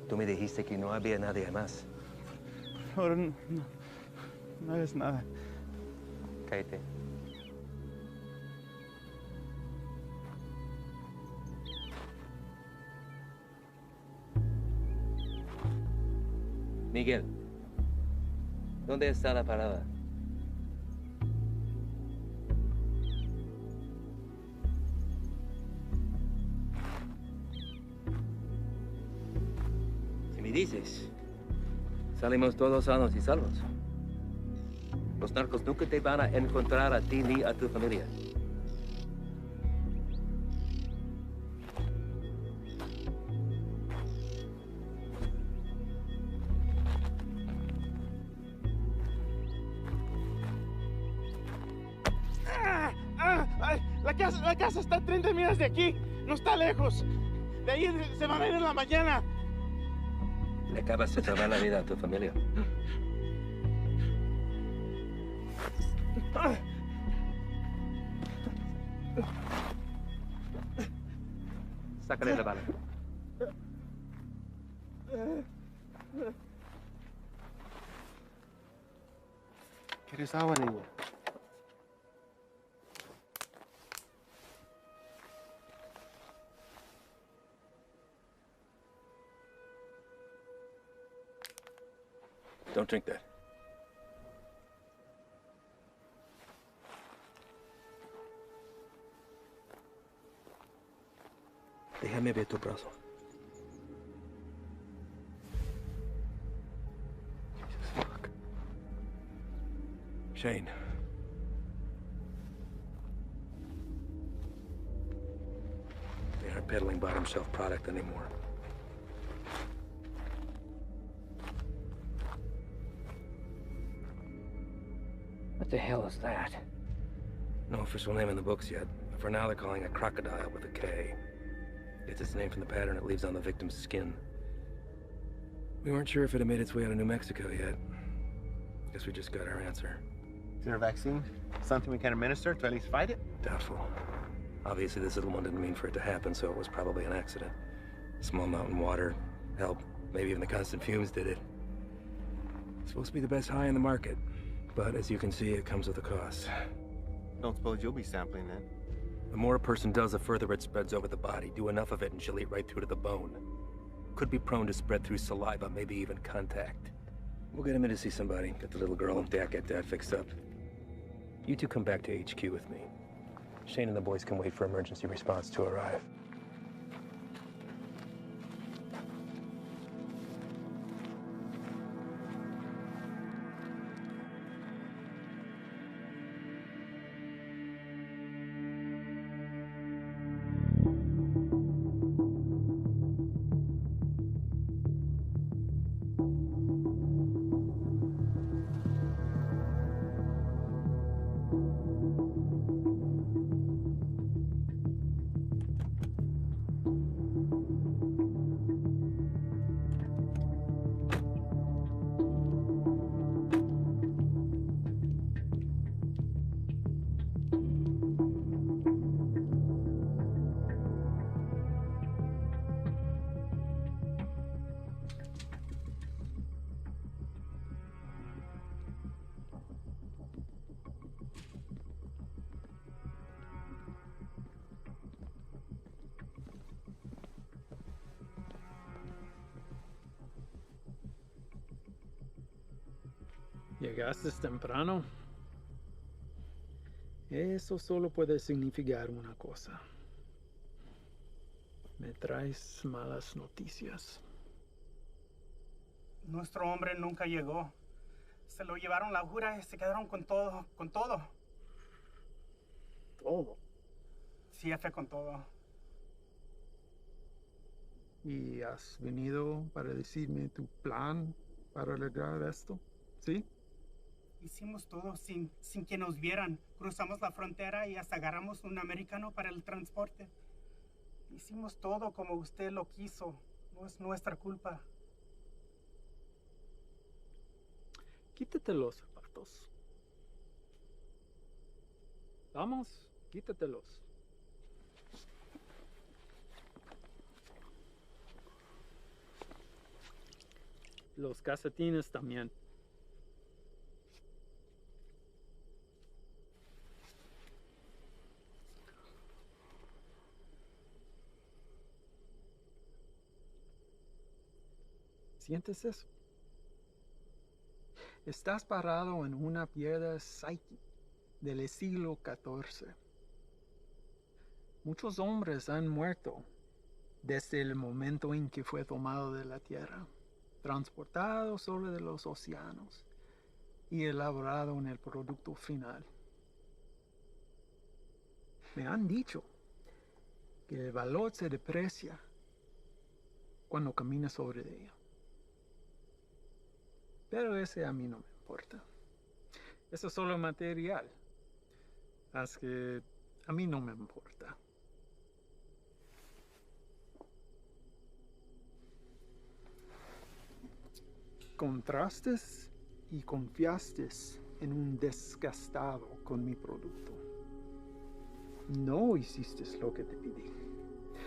Tú me dijiste que no había nadie más. Ahora no hagas nada. Cállate. Miguel, ¿dónde está la parada? Si me dices, salimos todos sanos y salvos. Los narcos nunca te van a encontrar a ti ni a tu familia. La casa está a 30 millas de aquí. No está lejos. De ahí se van a ir en la mañana. Le acabas de salvar la vida a tu familia. Sácale la bala. ¿Quieres agua, niña? Don't drink that. Déjame ver tu brazo. Shane. They aren't peddling bottom shelf product anymore. What the hell is that? No official name in the books yet. But for now, they're calling it crocodile with a K. Gets its name from the pattern it leaves on the victim's skin. We weren't sure if it had made its way out of New Mexico yet. Guess we just got our answer. Is there a vaccine? Something we can administer to at least fight it? Doubtful. Obviously, this little one didn't mean for it to happen, so it was probably an accident. Small mountain water, hell, maybe even the constant fumes did it. It's supposed to be the best high in the market, but as you can see, it comes with a cost. Don't suppose you'll be sampling then? The more a person does, the further it spreads over the body. Do enough of it and she'll eat right through to the bone. Could be prone to spread through saliva, maybe even contact. We'll get him in to see somebody, get the little girl and Dak get that fixed up. You two come back to HQ with me. Shane and the boys can wait for emergency response to arrive. Llegaste temprano. Eso solo puede significar una cosa. Me traes malas noticias. Nuestro hombre nunca llegó. Se lo llevaron la jura y se quedaron con todo, con todo. ¿Todo? Sí, jefe, con todo. ¿Y has venido para decirme tu plan para lograr esto? ¿Sí? Hicimos todo sin que nos vieran. Cruzamos la frontera y hasta agarramos un americano para el transporte. Hicimos todo como usted lo quiso. No es nuestra culpa. Quítate los zapatos. Vamos, quítatelos. Los calcetines también. ¿Sientes eso? Estás parado en una piedra Psyche del siglo XIV. Muchos hombres han muerto desde el momento en que fue tomado de la tierra, transportado sobre de los océanos y elaborado en el producto final. Me han dicho que el valor se deprecia cuando caminas sobre ella. Pero ese a mí no me importa. Eso es solo material. Así que a mí no me importa. Contrastes y confiaste en un desgastado con mi producto. No hiciste lo que te pedí.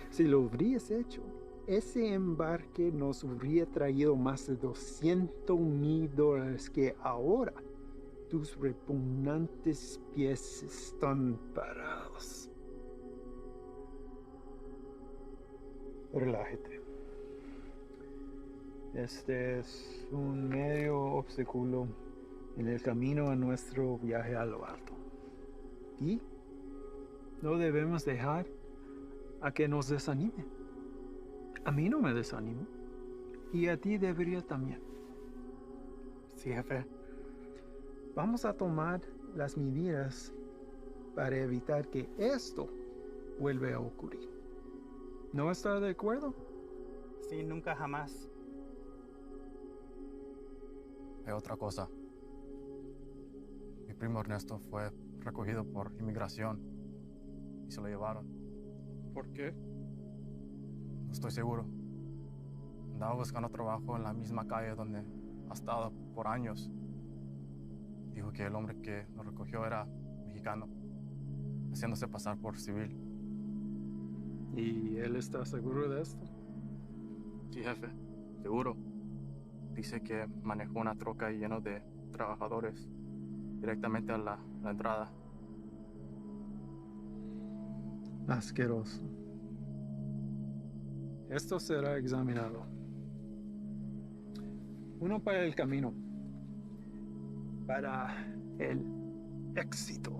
Si lo hubieras hecho, ese embarque nos hubiera traído más de $200,000 que ahora tus repugnantes pies están parados. Relájate. Este es un medio obstáculo en el camino a nuestro viaje a lo alto. Y no debemos dejar a que nos desanime. A mí no me desanimo. Y a ti debería también. Sí, jefe. Vamos a tomar las medidas para evitar que esto vuelva a ocurrir. ¿No está de acuerdo? Sí, nunca jamás. Hay otra cosa. Mi primo Ernesto fue recogido por inmigración y se lo llevaron. ¿Por qué? No estoy seguro. Andaba buscando trabajo en la misma calle donde ha estado por años. Dijo que el hombre que lo recogió era mexicano, haciéndose pasar por civil. ¿Y él está seguro de esto? Sí, jefe, seguro. Dice que manejó una troca llena de trabajadores directamente a la entrada. Asqueroso. Esto será examinado. Uno para el camino. Para el éxito.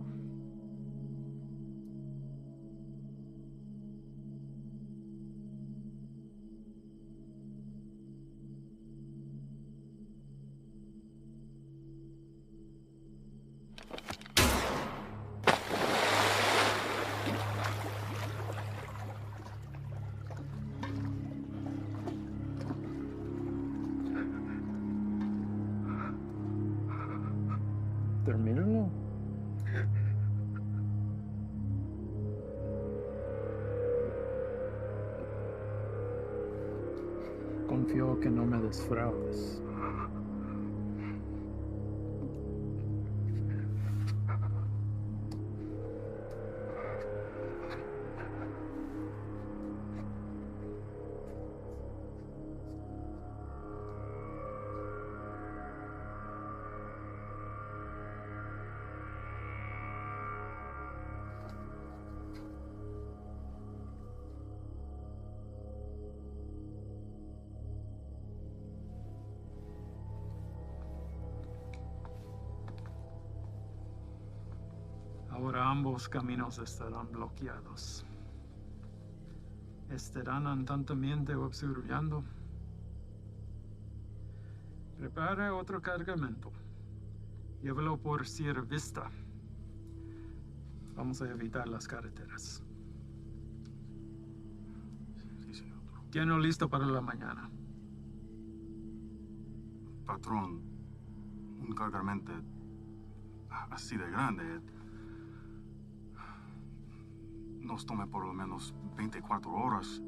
Termínalo. Confío que no me defraudes. Ahora ambos caminos estarán bloqueados. Estarán atentamente observando. Prepare otro cargamento. Llévelo por Sierra Vista. Vamos a evitar las carreteras. Sí, señor. Tiene listo para la mañana. Patrón, un cargamento así de grande nos tome por lo menos 24 horas.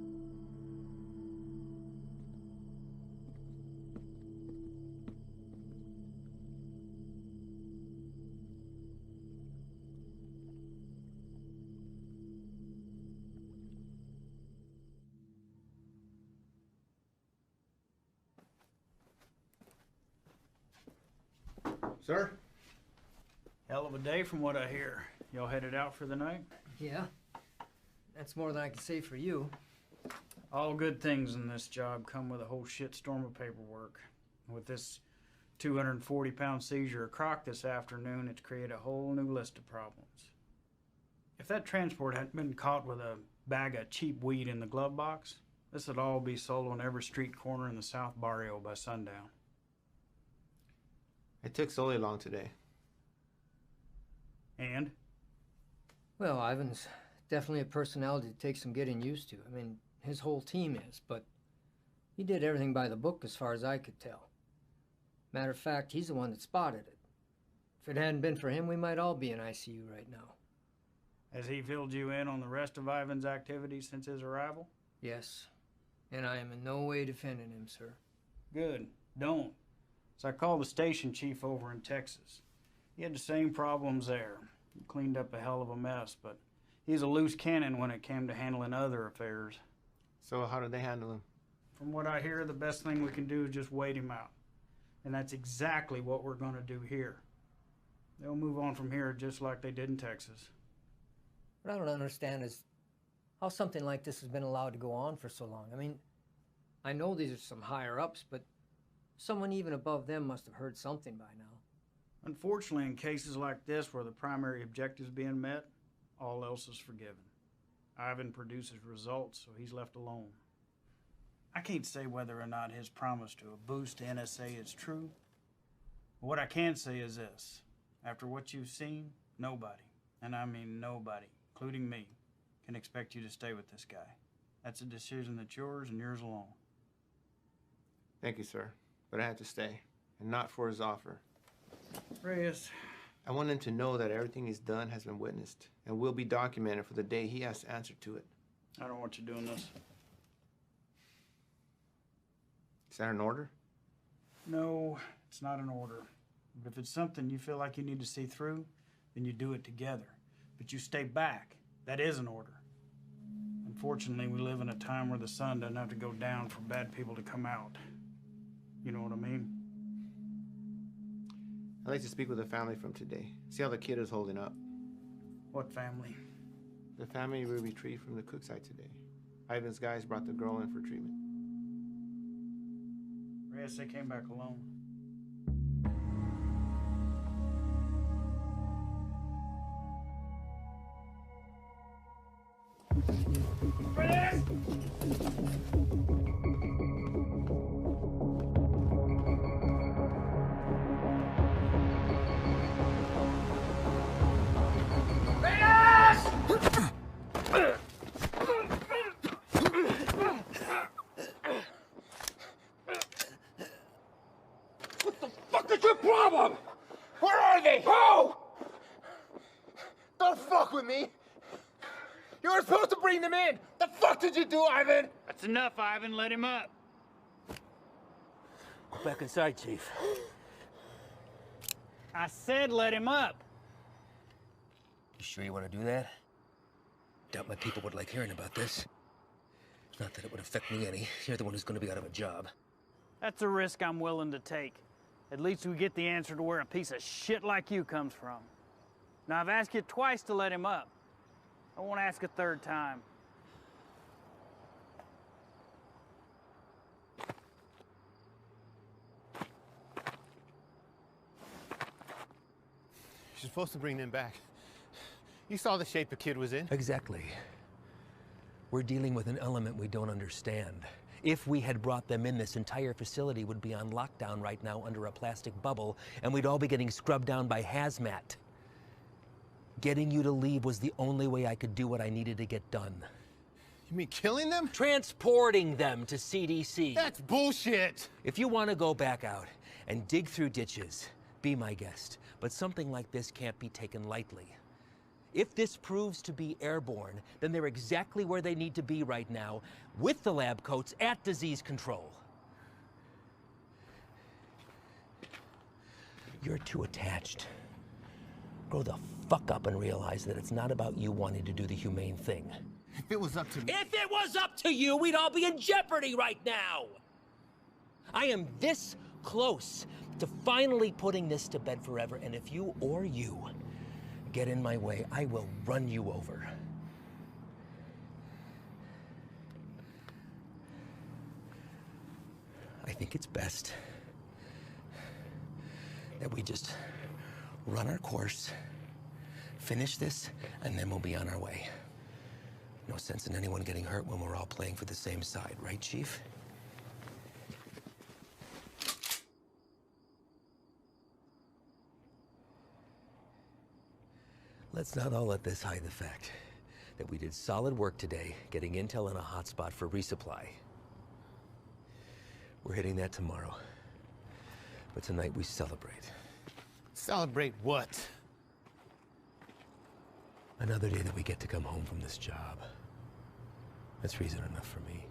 Sir? Hell of a day from what I hear. Y'all headed out for the night? Yeah. That's more than I can say for you. All good things in this job come with a whole shitstorm of paperwork. With this 240-pound seizure of croc this afternoon, it's created a whole new list of problems. If that transport hadn't been caught with a bag of cheap weed in the glove box, this would all be sold on every street corner in the South Barrio by sundown. It took Sully long today. And? Well, Ivan's definitely a personality that takes some getting used to. I mean, his whole team is, but he did everything by the book as far as I could tell. Matter of fact, he's the one that spotted it. If it hadn't been for him, we might all be in ICU right now. Has he filled you in on the rest of Ivan's activities since his arrival? Yes, and I am in no way defending him, sir. Good. Don't. So I called the station chief over in Texas. He had the same problems there. He cleaned up a hell of a mess, but he's a loose cannon when it came to handling other affairs. So how did they handle him? From what I hear, the best thing we can do is just wait him out. And that's exactly what we're going to do here. They'll move on from here just like they did in Texas. What I don't understand is how something like this has been allowed to go on for so long. I mean, I know these are some higher-ups, but someone even above them must have heard something by now. Unfortunately, in cases like this where the primary objective is being met, all else is forgiven. Ivan produces results, so he's left alone. I can't say whether or not his promise to a boost to NSA is true. But what I can say is this. After what you've seen, nobody, and I mean nobody, including me, can expect you to stay with this guy. That's a decision that's yours and yours alone. Thank you, sir. But I had to stay, and not for his offer. Reyes. I want him to know that everything he's done has been witnessed and will be documented for the day he has to answer to it. I don't want you doing this. Is that an order? No, it's not an order. But if it's something you feel like you need to see through, then you do it together. But you stay back. That is an order. Unfortunately, we live in a time where the sun doesn't have to go down for bad people to come out. You know what I mean? I'd like to speak with the family from today. See how the kid is holding up. What family? The family we retrieved from the cook site today. Ivan's guys brought the girl in for treatment. Reyes, they came back alone. Reyes! What the fuck is your problem? Where are they? Who? Don't fuck with me! You were supposed to bring them in! The fuck did you do, Ivan? That's enough, Ivan. Let him up. Go back inside, Chief. I said let him up. You sure you want to do that? Doubt my people would like hearing about this. Not that it would affect me any. You're the one who's going to be out of a job. That's a risk I'm willing to take. At least we get the answer to where a piece of shit like you comes from. Now, I've asked you twice to let him up. I won't ask a third time. You're supposed to bring them back. You saw the shape the kid was in. Exactly. We're dealing with an element we don't understand. If we had brought them in, this entire facility would be on lockdown right now under a plastic bubble, and we'd all be getting scrubbed down by hazmat. Getting you to leave was the only way I could do what I needed to get done. You mean killing them? Transporting them to CDC. That's bullshit! If you want to go back out and dig through ditches, be my guest. But something like this can't be taken lightly. If this proves to be airborne, then they're exactly where they need to be right now, with the lab coats at disease control. You're too attached. Grow the fuck up and realize that it's not about you wanting to do the humane thing. If it was up to me... If it was up to you, we'd all be in jeopardy right now! I am this close to finally putting this to bed forever, and if you or you get in my way, I will run you over. I think it's best that we just run our course, finish this, and then we'll be on our way. No sense in anyone getting hurt when we're all playing for the same side, right, Chief? Let's not all let this hide the fact that we did solid work today getting intel in a hotspot for resupply. We're hitting that tomorrow. But tonight we celebrate. Celebrate what? Another day that we get to come home from this job. That's reason enough for me.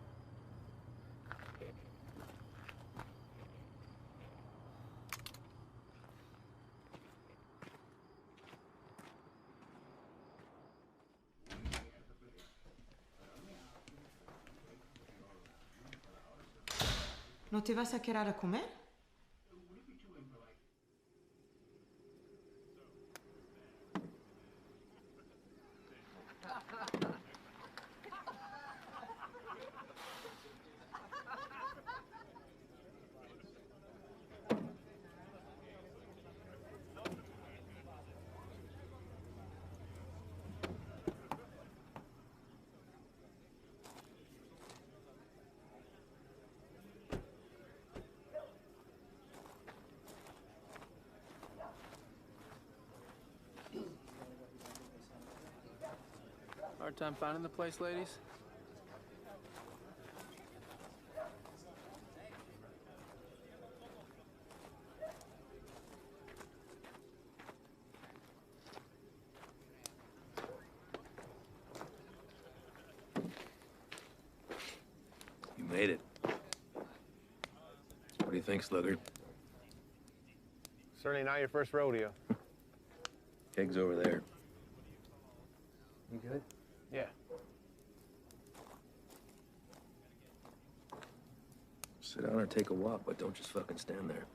¿No te vas a quedar a comer? Hard time finding the place, ladies? You made it. What do you think, Sluggard? Certainly not your first rodeo. Keg's over there. You good? Yeah. Sit down or take a walk, but don't just fucking stand there.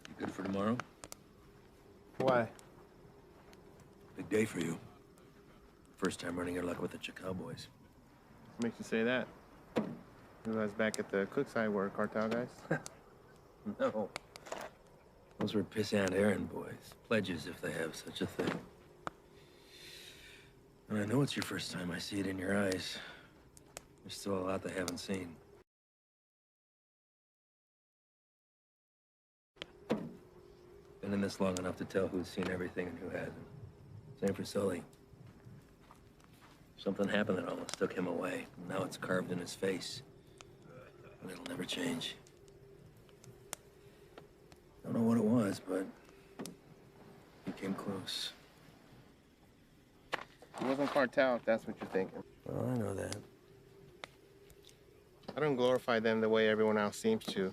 You good for tomorrow? Why? Big day for you. First time running your luck with the Cowboys. What makes you say that? You guys back at the Cookside were cartel guys? No. Those were pissant errand boys. Pledges, if they have such a thing. And I know it's your first time. I see it in your eyes. There's still a lot they haven't seen. Been in this long enough to tell who's seen everything and who hasn't. Same for Sully. Something happened that almost took him away. Now it's carved in his face. And it'll never change. Don't know what it was, but he came close. It wasn't cartel, if that's what you're thinking. Well, I know that. I don't glorify them the way everyone else seems to. The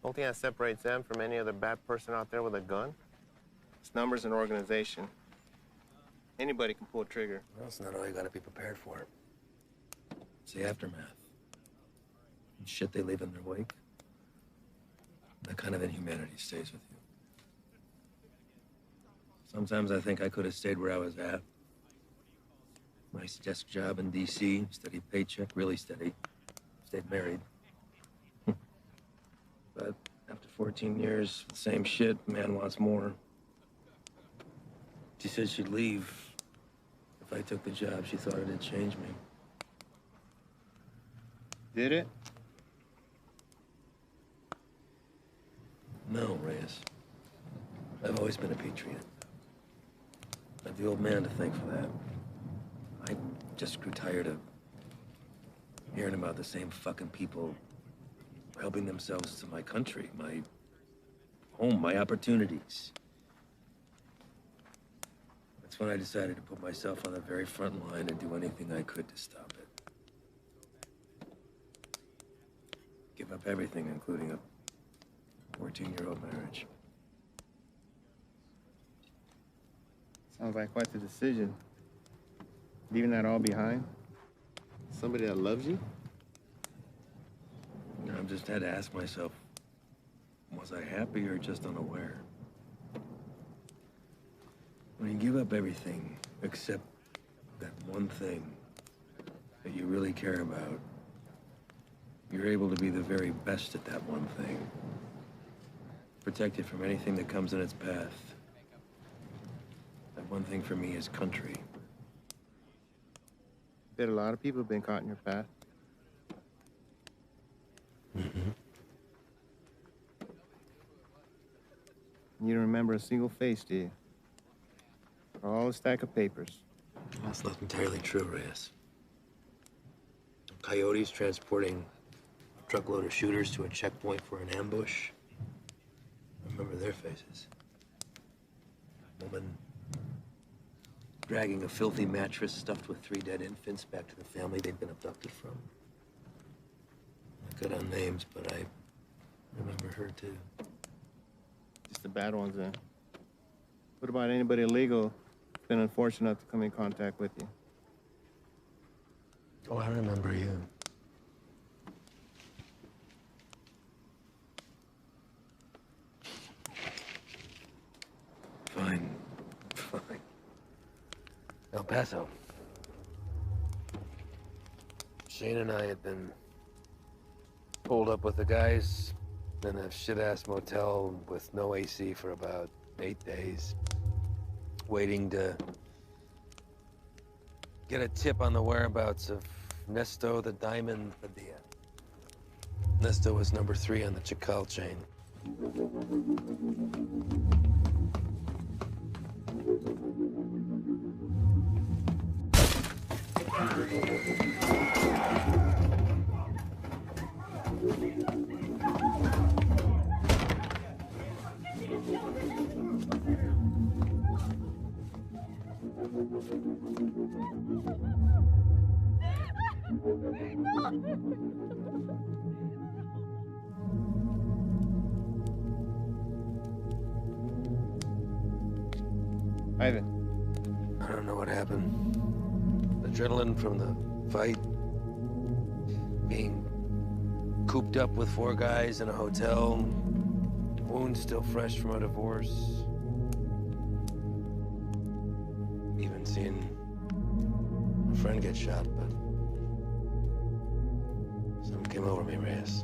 only thing that separates them from any other bad person out there with a gun is numbers and organization. Anybody can pull a trigger. Well, that's not all you gotta be prepared for. It's the aftermath. And shit they leave in their wake. That kind of inhumanity stays with you. Sometimes I think I could have stayed where I was at. Nice desk job in D.C., steady paycheck, really steady. Stayed married. But after 14 years, the same shit, man wants more. She said she'd leave if I took the job. She thought it'd change me. Did it? No, Reyes. I've always been a patriot. I have the old man to thank for that. I just grew tired of hearing about the same fucking people helping themselves to my country, my home, my opportunities. That's when I decided to put myself on the very front line and do anything I could to stop it. Give up everything, including a 14-year-old marriage. Sounds like quite the decision. Leaving that all behind? Somebody that loves you? I've just had to ask myself, was I happy or just unaware? When you give up everything except that one thing that you really care about, you're able to be the very best at that one thing. Protect it from anything that comes in its path. That one thing for me is country. Bet a lot of people have been caught in your path. Mm-hmm. You don't remember a single face, do you? All a stack of papers. That's not entirely true, Reyes. Coyotes transporting a truckload of shooters to a checkpoint for an ambush. I remember their faces. Woman dragging a filthy mattress stuffed with 3 dead infants back to the family they'd been abducted from. Not good on names, but I remember her too. Just the bad ones, then. What about anybody illegal who's been unfortunate enough to come in contact with you? Oh, I remember you. Fine. Fine. El Paso. Shane and I had been pulled up with the guys in a shit-ass motel with no AC for about 8 days, waiting to get a tip on the whereabouts of Nesto the Diamond Padilla. Nesto was number 3 on the Chacal chain. Ivan. I don't know what happened. Adrenaline from the fight. Being cooped up with 4 guys in a hotel. Wounds still fresh from a divorce. Even seeing a friend get shot, but something came over me, Reyes.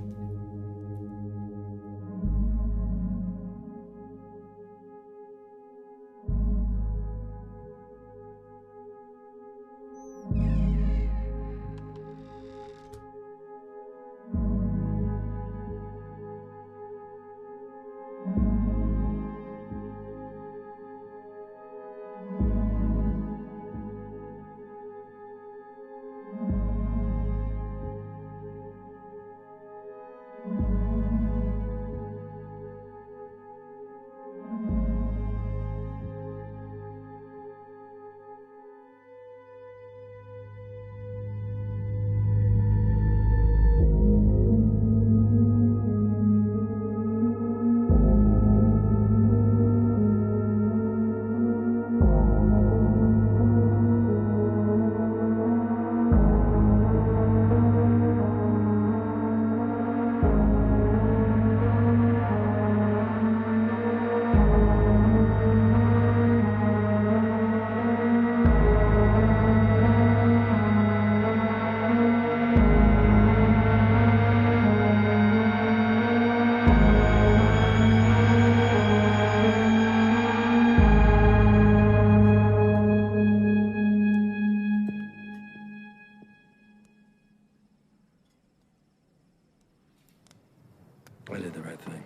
I did the right thing.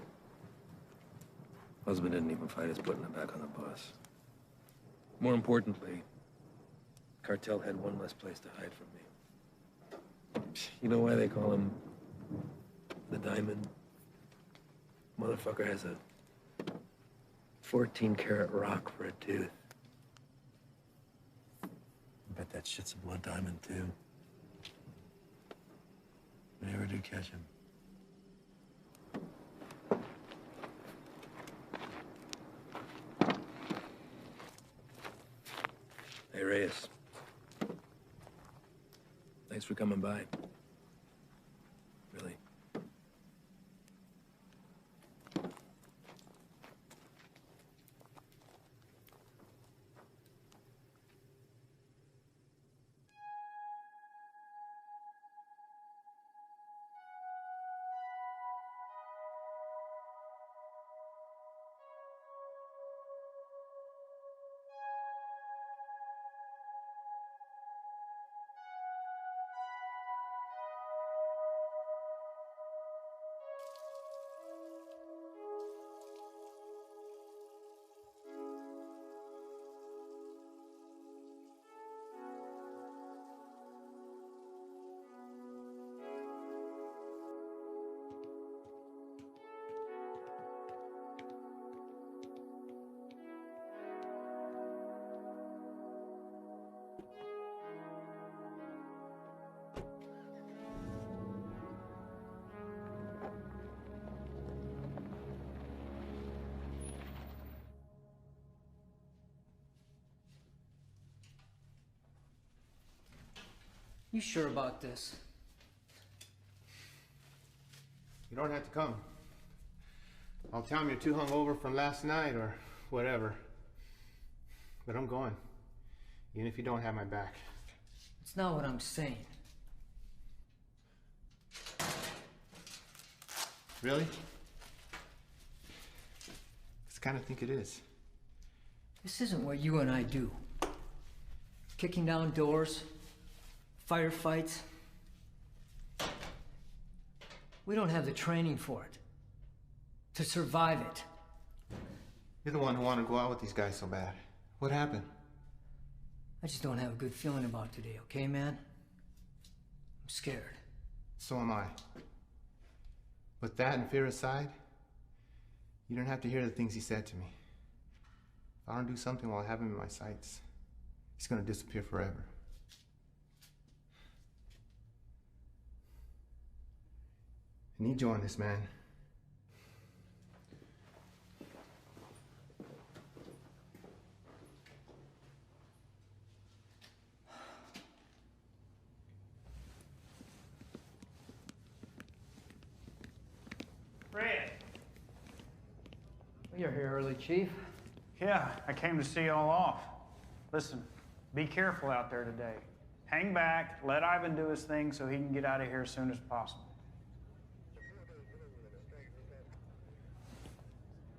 Husband didn't even fight us putting him back on the bus. More importantly, cartel had one less place to hide from me. You know why they call him the Diamond? Motherfucker has a 14-karat rock for a tooth. I bet that shit's a blood diamond, too. If I ever do catch him. Hey, Reyes. Thanks for coming by. Really. You sure about this? You don't have to come. I'll tell him you're too hungover from last night or whatever. But I'm going. Even if you don't have my back. It's not what I'm saying. Really? I kind of think it is. This isn't what you and I do. Kicking down doors, firefights, We don't have the training for it. To survive it. You're the one who wanted to go out with these guys so bad. What happened? I just don't have a good feeling about today, okay, man? I'm scared. So am I. But that and fear aside, you don't have to hear the things he said to me. If I don't do something while I have him in my sights, he's gonna disappear forever. I need you on this, man. Fred. You're here early, Chief. Yeah, I came to see y'all off. Listen, be careful out there today. Hang back, let Ivan do his thing so he can get out of here as soon as possible.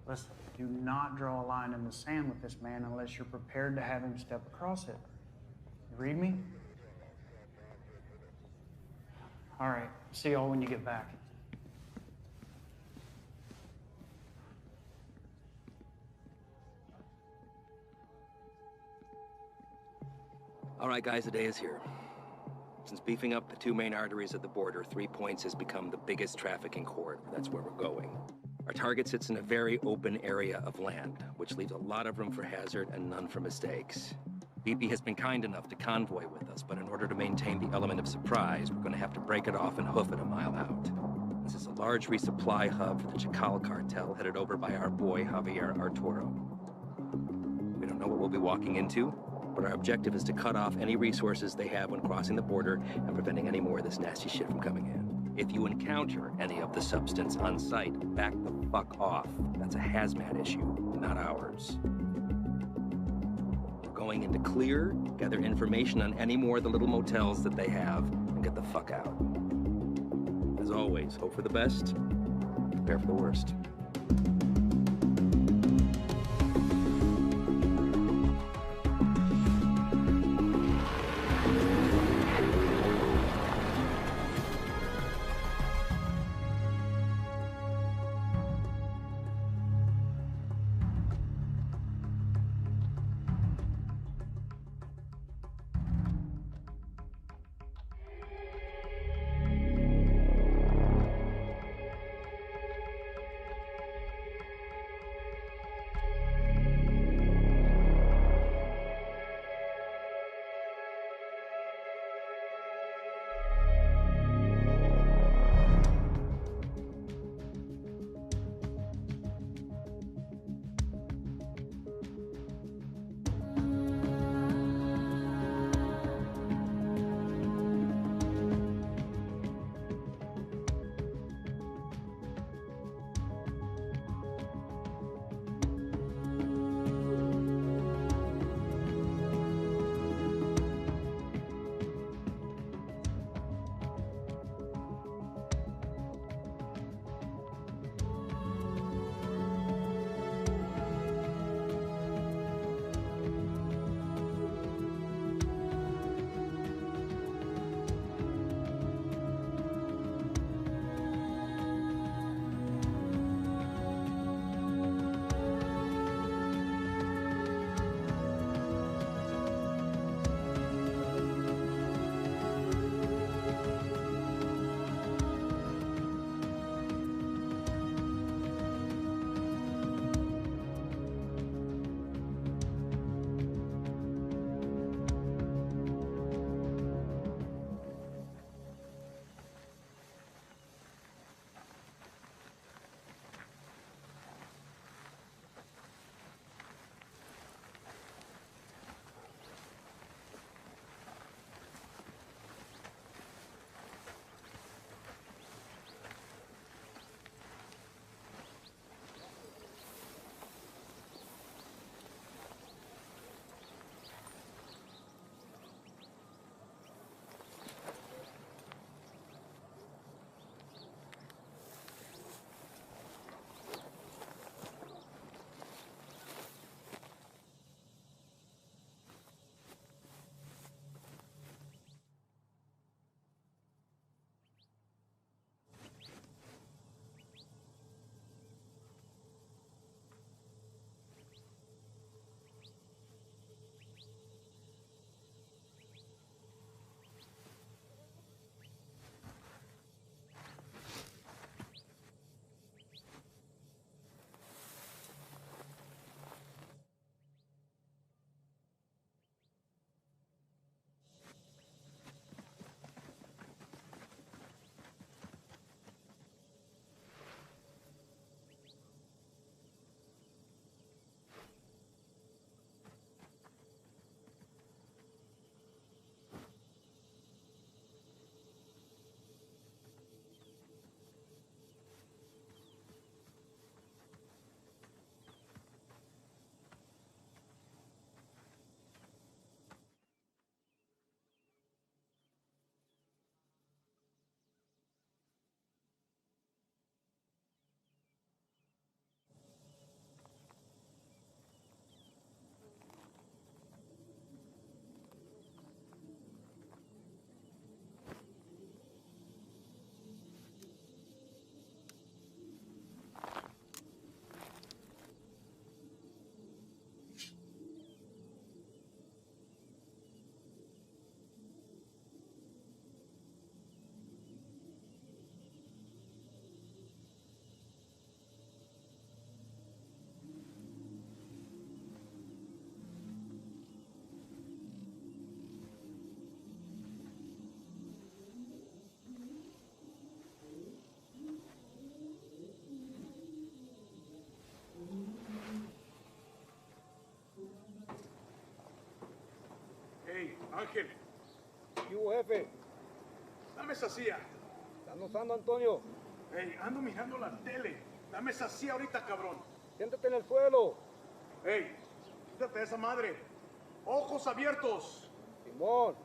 Listen, do not draw a line in the sand with this man unless you're prepared to have him step across it. You read me? All right, see y'all when you get back. All right, guys, the day is here. Since beefing up the two main arteries of the border, 3 Points has become the biggest trafficking corridor. That's where we're going. Our target sits in a very open area of land, which leaves a lot of room for hazard and none for mistakes. BP has been kind enough to convoy with us, but in order to maintain the element of surprise, we're going to have to break it off and hoof it a mile out. This is a large resupply hub for the Chacal cartel, headed over by our boy, Javier Arturo. We don't know what we'll be walking into, but our objective is to cut off any resources they have when crossing the border and preventing any more of this nasty shit from coming in. If you encounter any of the substance on site, back the fuck off. That's a hazmat issue, not ours. We're going into clear, gather information on any more of the little motels that they have, and get the fuck out. As always, hope for the best, prepare for the worst. Ángel. ¿Qué hubo, jefe? Dame esa silla. ¿Estás usando, Antonio? Hey, ando mirando la tele. Dame esa silla ahorita, cabrón. Siéntate en el suelo. Hey, quítate de esa madre. Ojos abiertos. Simón.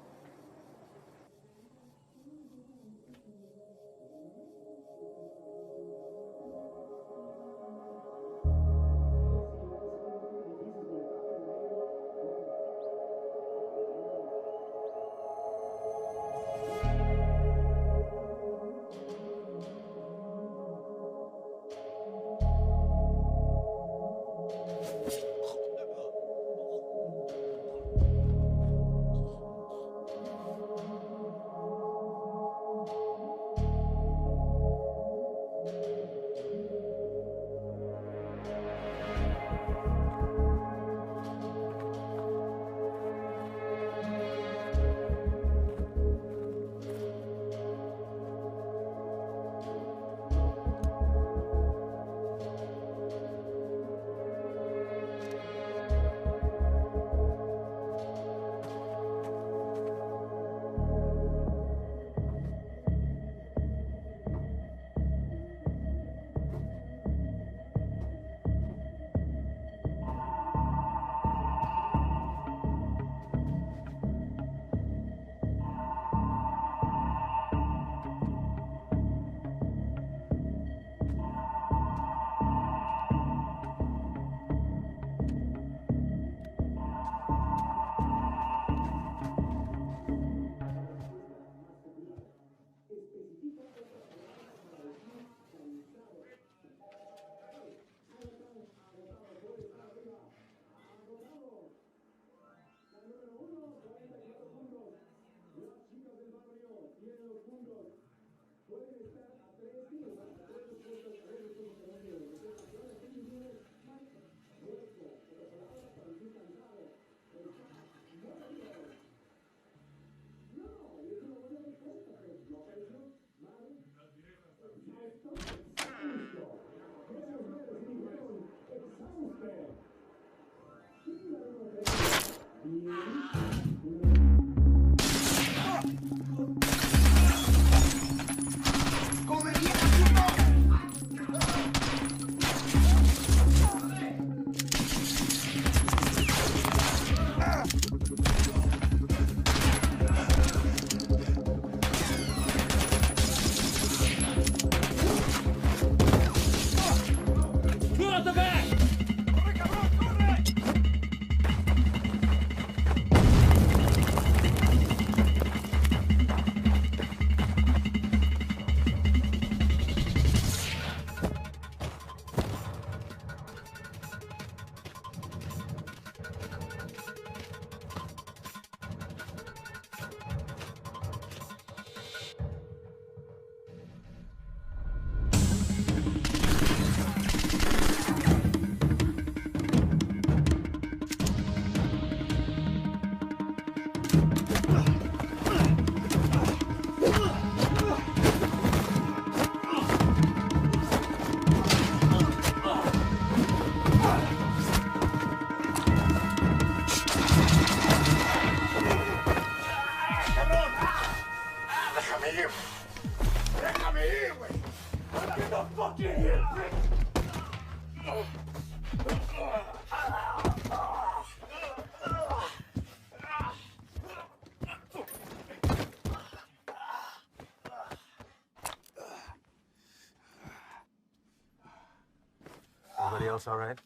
Everybody else all right?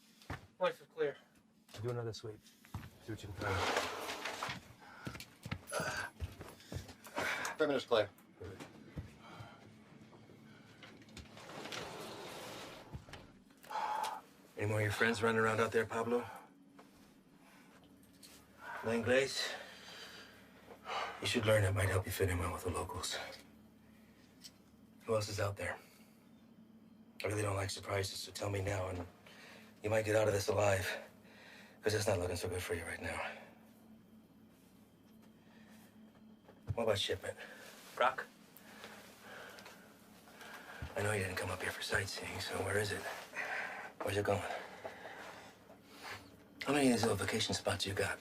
Voice is clear. Do another sweep. See what you can find. Perimeter's clear. Any more of your friends running around out there, Pablo? No Inglés? You should learn. It might help you fit in well with the locals. Who else is out there? I really don't like surprises, so tell me now, and you might get out of this alive, because it's not looking so good for you right now. What about shipment? Brock? I know you didn't come up here for sightseeing, so where is it? Where's it going? How many of these little vacation spots you got,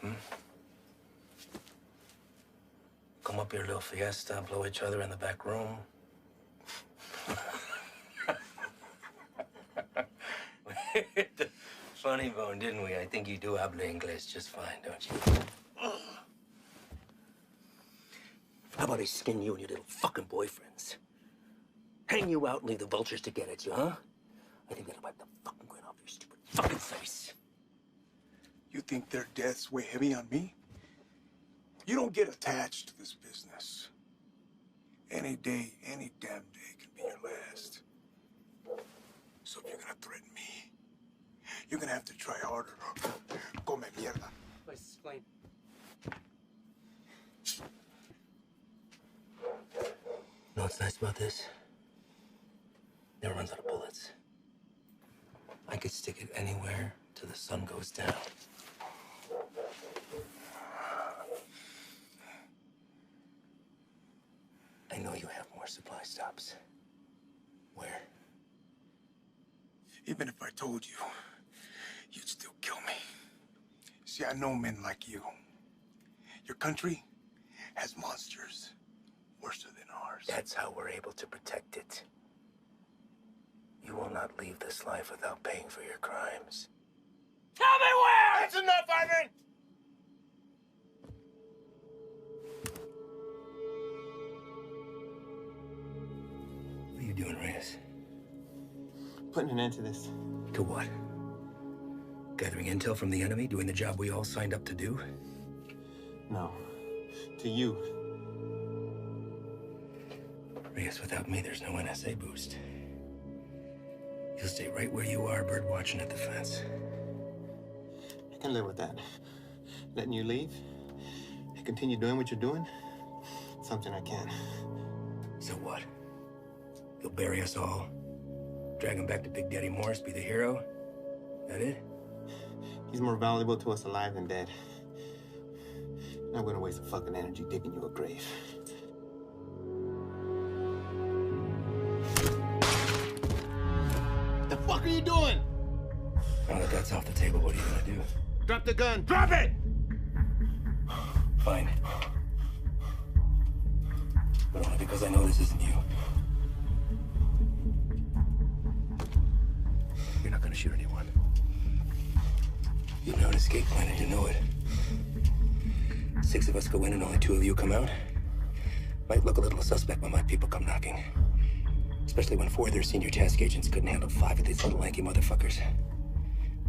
come up here, little fiesta, blow each other in the back room. Funny bone, didn't we? I think you do habla English just fine, don't you? How about I skin you and your little fucking boyfriends? Hang you out and leave the vultures to get at you, huh? I think that'll wipe the fucking grin off your stupid fucking face. You think their deaths weigh heavy on me? You don't get attached to this business. Any day, any damn day can be your last. So if you're gonna threaten me, you're gonna have to try harder. Come mierda. Place is clean. You know what's nice about this? Never runs out of bullets. I could stick it anywhere till the sun goes down. I know you have more supply stops. Where? Even if I told you, you'd still kill me. See, I know men like you. Your country has monsters worse than ours. That's how we're able to protect it. You will not leave this life without paying for your crimes. Tell me where! That's enough, Ivan! What are you doing, Reyes? Putting an end to this. To what? Gathering intel from the enemy, doing the job we all signed up to do? No. To you. Reyes, without me, there's no NSA boost. You'll stay right where you are, bird watching at the fence. I can live with that. Letting you leave and continue doing what you're doing, something I can. So what? You'll bury us all? Drag him back to Big Daddy Morris, be the hero? That it? He's more valuable to us alive than dead. I'm gonna waste the fucking energy digging you a grave. The fuck are you doing? Now that that's off the table, what are you gonna do? Drop the gun. Drop it! Fine. But only because I know this isn't you. You're not gonna shoot anyone. You have an escape plan and you know it. 6 of us go in and only 2 of you come out. Might look a little suspect when my people come knocking. Especially when 4 of their senior task agents couldn't handle 5 of these little lanky motherfuckers.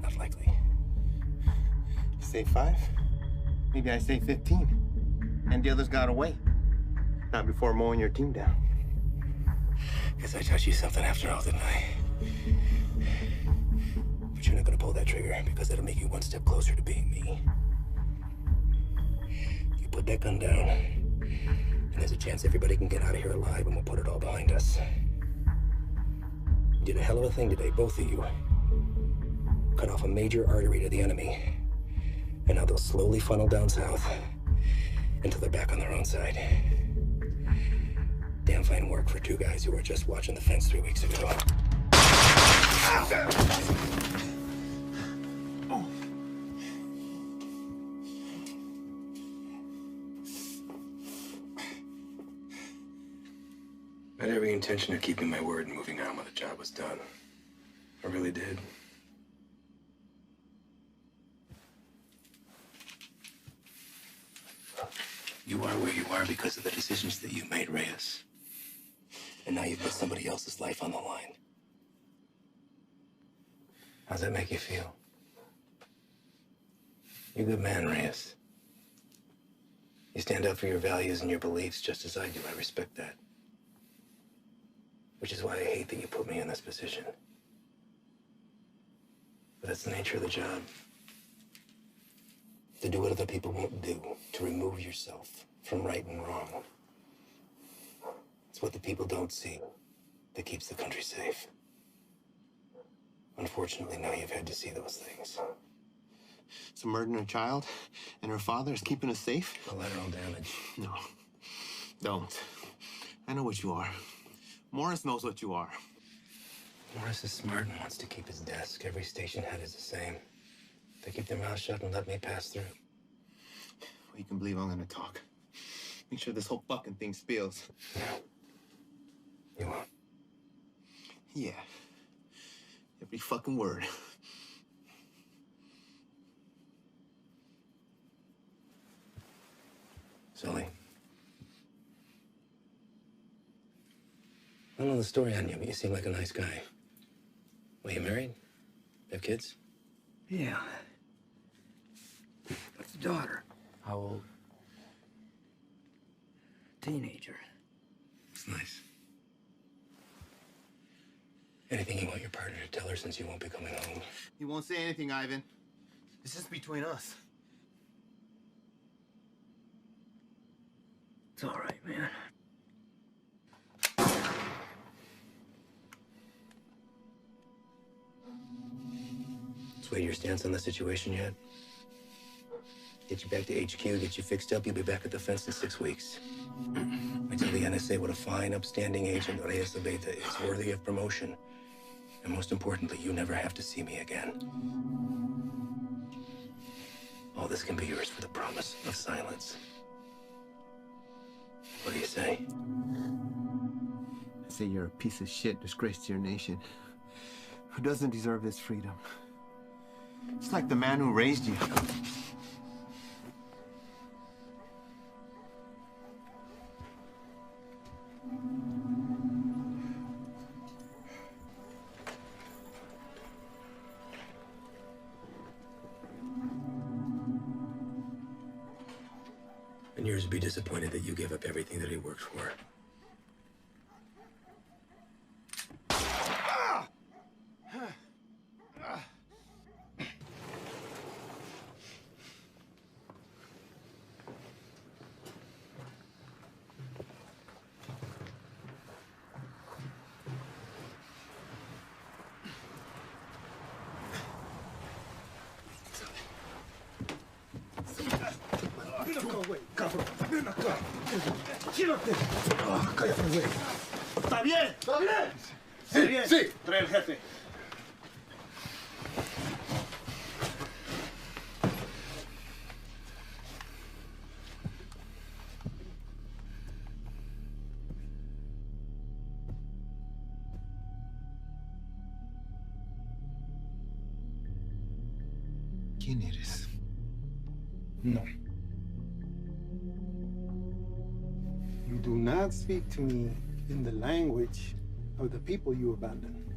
Not likely. You say 5? Maybe I say 15. And the others got away. Not before mowing your team down. Guess I taught you something after all, didn't I? But you're not gonna pull that trigger because that'll make you 1 step closer to being me. You put that gun down, and there's a chance everybody can get out of here alive and we'll put it all behind us. You did a hell of a thing today, both of you. Cut off a major artery to the enemy. And now they'll slowly funnel down south until they're back on their own side. Damn fine work for 2 guys who were just watching the fence 3 weeks ago. I had every intention of keeping my word and moving on when the job was done. I really did. You are where you are because of the decisions that you made, Reyes. And now you've put somebody else's life on the line. How's that make you feel? You're a good man, Reyes. You stand up for your values and your beliefs just as I do. I respect that. Which is why I hate that you put me in this position. But that's the nature of the job. To do what other people won't do. To remove yourself from right and wrong. It's what the people don't see that keeps the country safe. Unfortunately, now you've had to see those things. So murdering a child and her father is keeping us safe? Collateral damage. No. Don't. I know what you are. Morris knows what you are. Morris is smart and wants to keep his desk. Every station head is the same. They keep their mouths shut and let me pass through. Well, you can believe I'm gonna talk. Make sure this whole fucking thing spills. You won't. Yeah. Every fucking word. Sully. I don't know the story on you, but you seem like a nice guy. Well, you married? Have kids? Yeah. That's a daughter. How old? Teenager. It's nice. Anything you want your partner to tell her since you won't be coming home? He won't say anything, Ivan. It's just between us. It's all right, man. Sway your stance on the situation yet? Get you back to HQ, get you fixed up, you'll be back at the fence in 6 weeks. I tell the NSA what a fine, upstanding agent Reyes Abeta is, worthy of promotion. And most importantly, you never have to see me again. All this can be yours for the promise of silence. What do you say? I say you're a piece of shit, disgrace to your nation, who doesn't deserve this freedom. It's like the man who raised you. And yours would be disappointed that you gave up everything that he worked for. Ven acá, güey, cabrón. Ven acá. Quédate. Cállate, güey. ¿Está bien? ¿Está bien? Sí, bien. sí. Trae el jefe. ¿Quién eres? No. You do not speak to me in the language of the people you abandoned.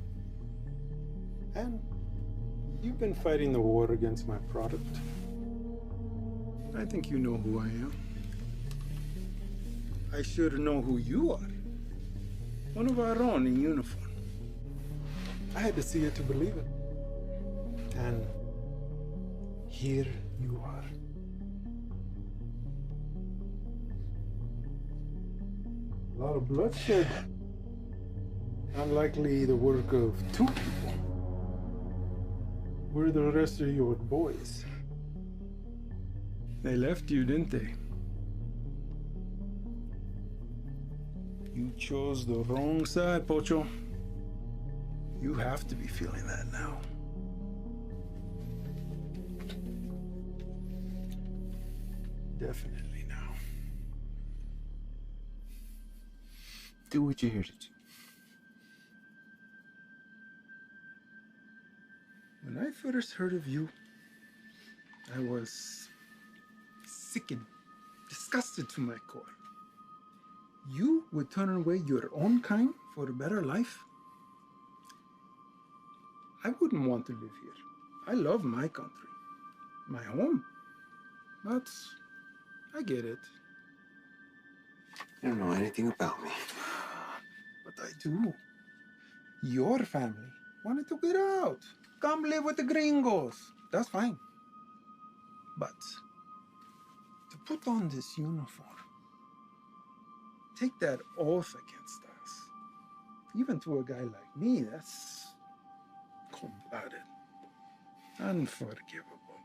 And you've been fighting the war against my product. I think you know who I am. I should know who you are. One of our own in uniform. I had to see it to believe it. And here you are. A lot of bloodshed. Unlikely the work of two people. Where are the rest of your boys? They left you, didn't they? You chose the wrong side, Pocho. You have to be feeling that now. Definitely now. Do what you're here to do. When I first heard of you, I was sickened, disgusted to my core. You would turn away your own kind for a better life? I wouldn't want to live here. I love my country, my home. But I get it. You don't know anything about me. But I do. Your family wanted to get out. Come live with the gringos. That's fine. But to put on this uniform, take that oath against us, even to a guy like me, that's cold-blooded, unforgivable.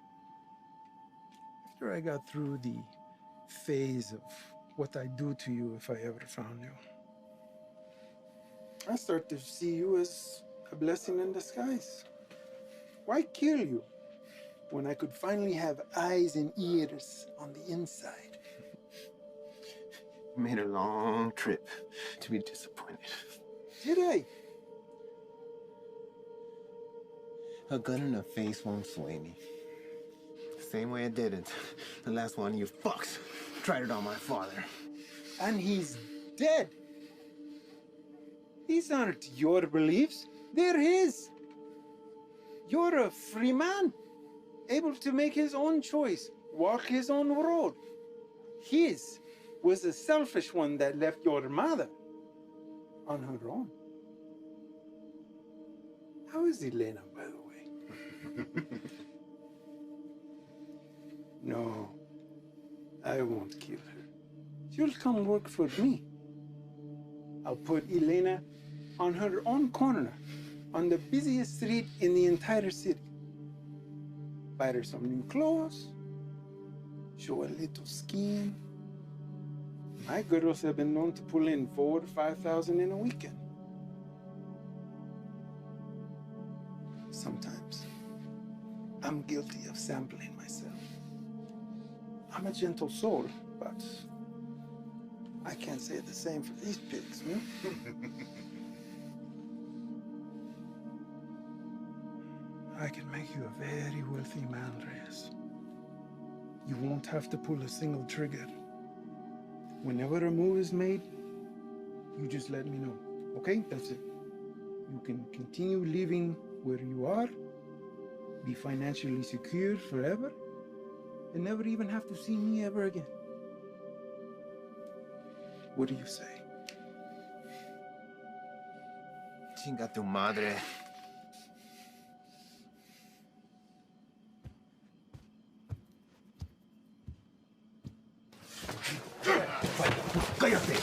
After I got through the phase of what I'd do to you if I ever found you, I start to see you as a blessing in disguise. Why kill you when I could finally have eyes and ears on the inside? You made a long trip to be disappointed. Did I? A gun in the face won't sway me. Same way it didn't. The last one of you fucks tried it on my father. And he's dead. These aren't your beliefs, they're his. You're a free man, able to make his own choice, walk his own road. His was a selfish one that left your mother on her own. How is Elena, by the way? No, I won't kill her. She'll come work for me. I'll put Elena on her own corner, on the busiest street in the entire city. Buy her some new clothes, show a little skin. My girls have been known to pull in 4,000 to 5,000 in a weekend. Sometimes I'm guilty of sampling myself. I'm a gentle soul, but I can't say the same for these pigs, man. I can make you a very wealthy man, Reyes. You won't have to pull a single trigger. Whenever a move is made, you just let me know, okay? That's it. You can continue living where you are, be financially secure forever, and never even have to see me ever again. What do you say? Chinga tu madre. ¡Cállate!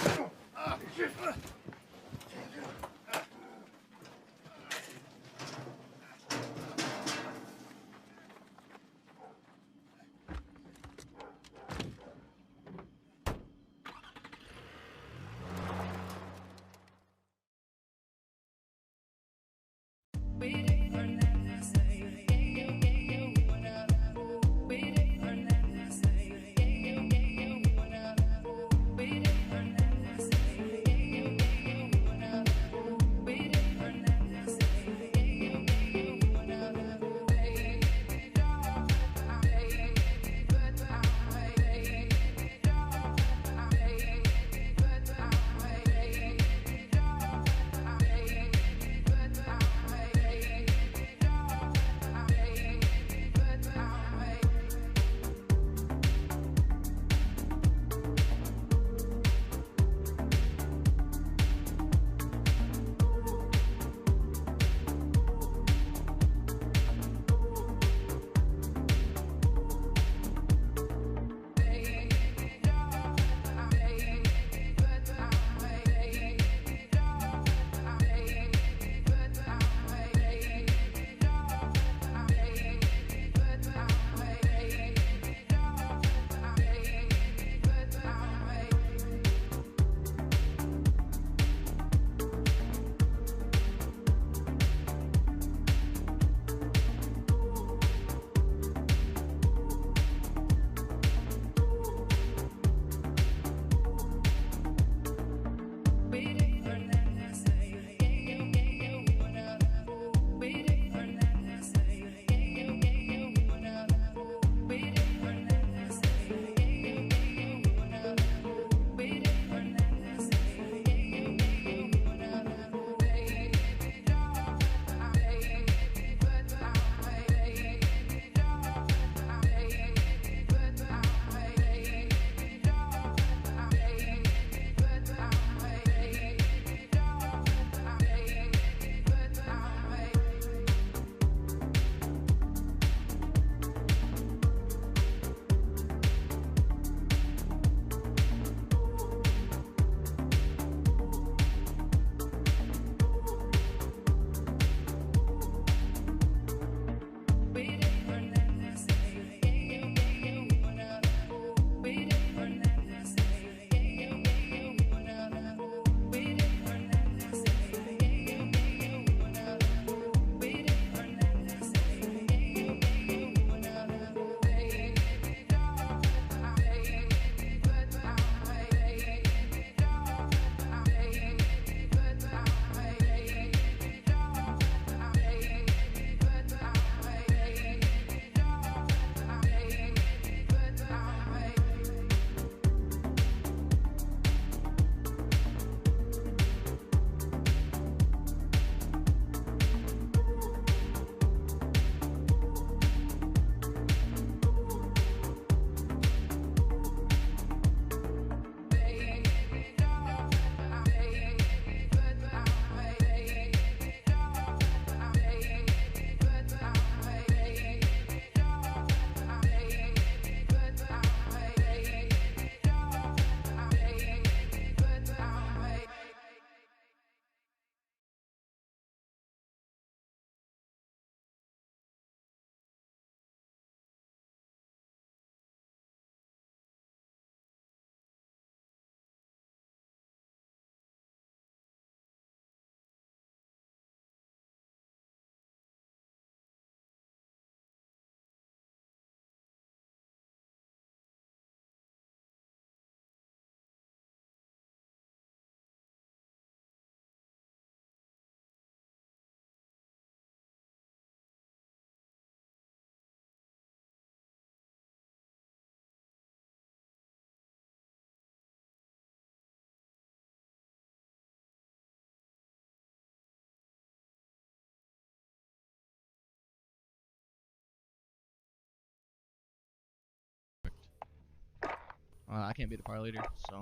I can't be the party leader, so.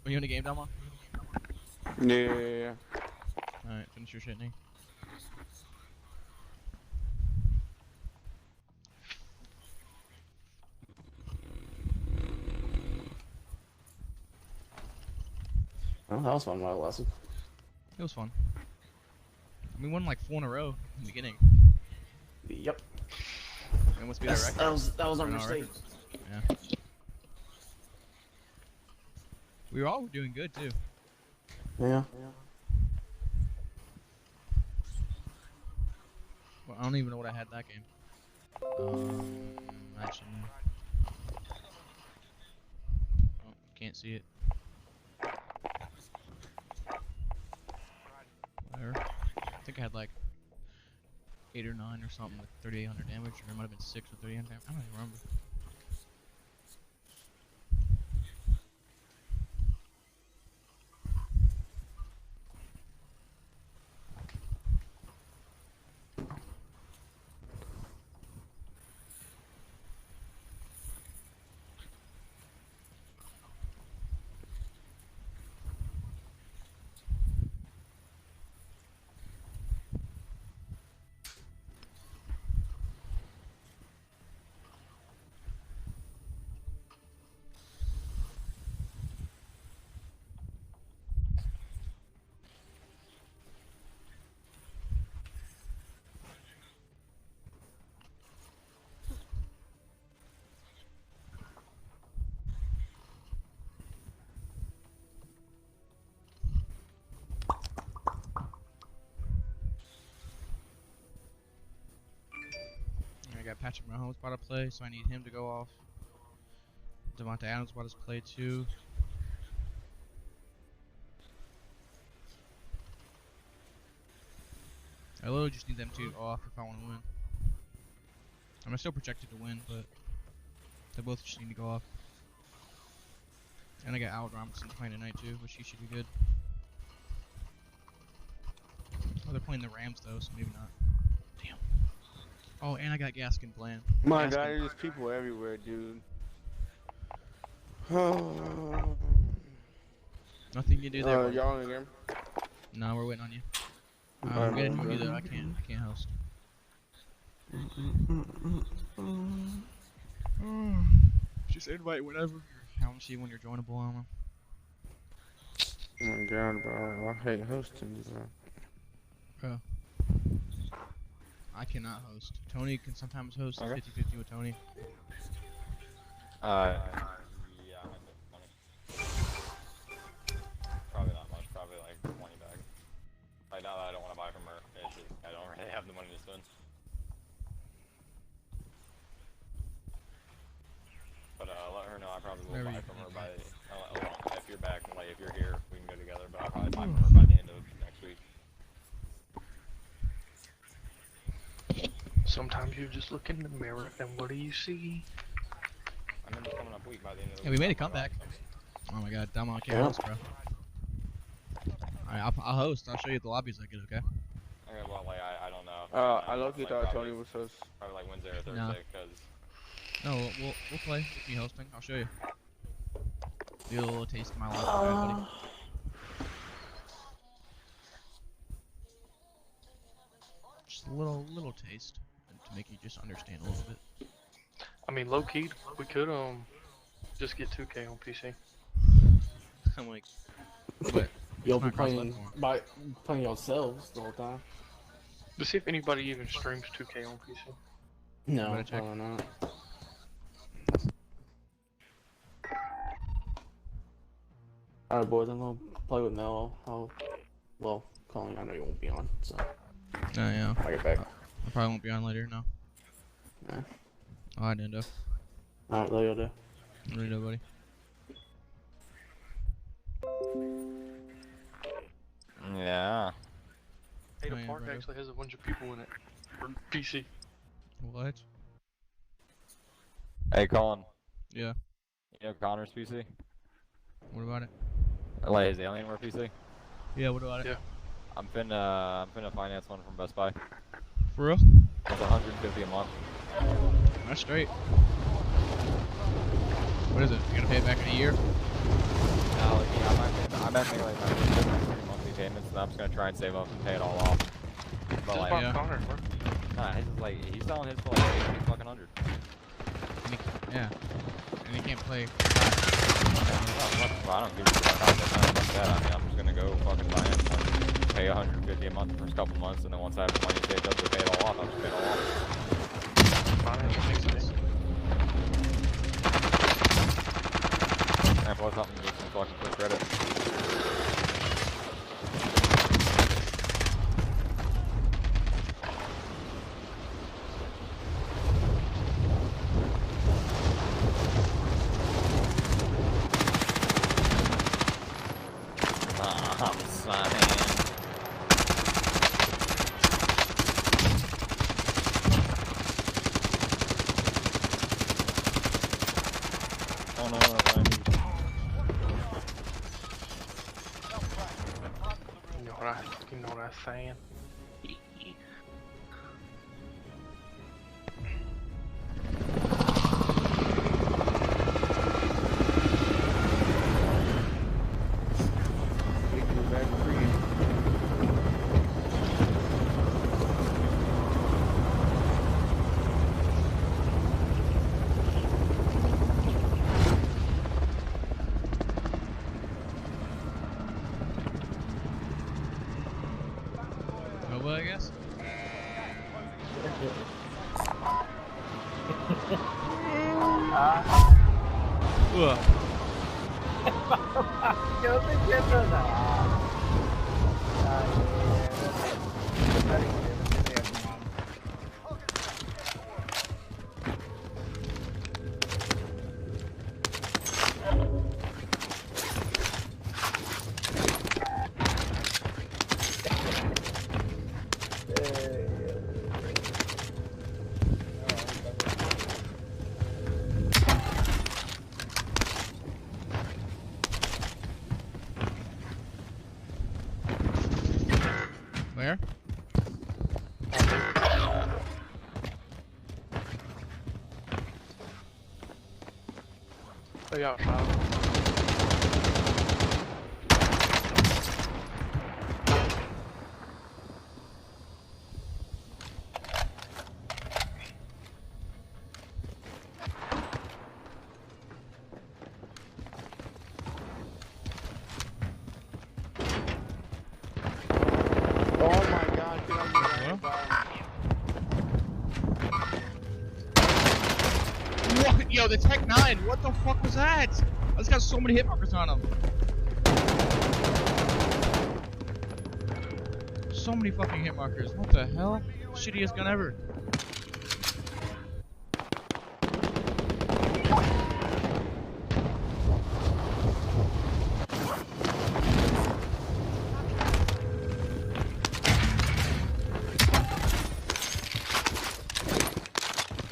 Are you in the game, Dama? Yeah. Alright, finish your shit, Nate. Well, that was fun, my lesson. It was fun. We won like 4 in a row in the beginning. Yep. It must be our record. That was our Or no, mistake. record. Yeah. We were all doing good too. Yeah. Well, I don't even know what I had that game. Actually, oh, can't see it. Whatever. I think I had like 8 or 9 or something with 3,800 damage, or it might have been 6 with 3,800 damage. I don't even remember. I got Patrick Mahomes about to play, so I need him to go off. Devontae Adams about to play too. I literally just need them two off if I want to win. I'm still projected to win, but they both just need to go off. And I got Al Robinson playing tonight too, which he should be good. Oh, they're playing the Rams though, so maybe not. Damn. Oh, and I got Gaskin playing. My Gaskin. God, there's people everywhere, dude. Nothing you do there. Y'all in the game? No, we're waiting on you. I'm getting to you though. I can't host. Just invite whenever. I want to see when you're joinable, Alma. Oh my God, bro. I hate hosting, bro. I cannot host. Tony can sometimes host. Okay. 50-50 with Tony. Yeah, probably not much. Probably like 20 bags. Right now, I don't want to buy from her. It's just, I don't really have the money to spend. But let her know I probably will buy from her by. If you're back, like if you're here, we can go together. But I'll probably buy from her by the end of next week. Sometimes you just look in the mirror and what do you see? I mean, it's coming up week by the end of the Yeah, week. we made a comeback. Oh my God, Damo, I can't host, bro. Alright, I'll host. I'll show you the lobbies I get, okay? Okay, well, like, I don't know. I low-key thought Tony was host. Probably like Wednesday or No. Thursday, because... No, we'll play with me hosting. I'll show you. Do a little taste of my life, okay, buddy? Just a little taste to make you just understand a little bit. I mean, low key, we could just get 2K on PC. I'm like, but You'll be playing yourselves the whole time. To see if anybody even streams 2K on PC. No, probably not. Alright, boys, I'm gonna play with Mello. Well, Colin, I know you won't be on, so. Oh, yeah. I'll get back. I probably won't be on later, no. Yeah. Alright, Nando. Alright, later. Later, buddy. Yeah. Hey, the Oh, yeah, park bro. actually has a bunch of people in it. For PC. What? Hey, Colin. Yeah. You know Connor's PC? What about it? Like his Alienware PC? Yeah, what about it? Yeah. I'm finna finance one from Best Buy. For real? It's $150 a month. That's straight. What is it? You gonna pay it back in a year? No, yeah, I might make like my 3 monthly payments, and I'm just gonna try and save up and pay it all off. But like, nah, his is like he's selling his for like 18 fucking hundred. Yeah, and he can't play. Well, I don't give a fuck about that. I mean, I'm just gonna go fucking buy him, pay 150 a month for a couple months, and then once I have the money saved up to pay it all off, I'll just pay it all off. That makes sense. And plus something with some fucking quick credit. You know what I'm saying? I guess. Yo te entiendo nada. Where? They got shot. What? Yo, the Tech 9, what the fuck was that? I just got so many hit markers on him. So many fucking hit markers. What the hell? Shittiest gun ever.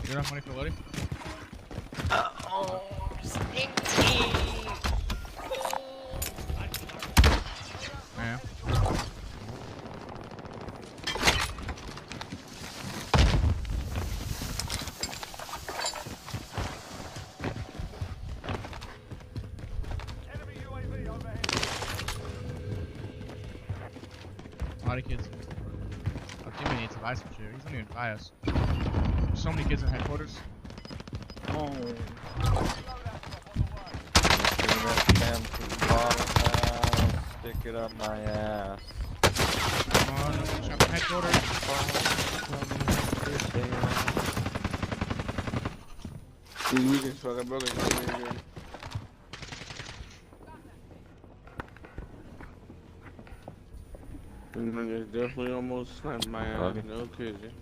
You got enough money for loading? Oh, stinky. Yeah. A lot of kids. Our teammate needs to buy some shit. He's not even buy us. There's so many kids in headquarters. Oh. Stick it up my ass. Come on, shop at headquarters. Dude, we just fucking broke it. Niggas definitely almost sniped my ass. Okay. No kidding.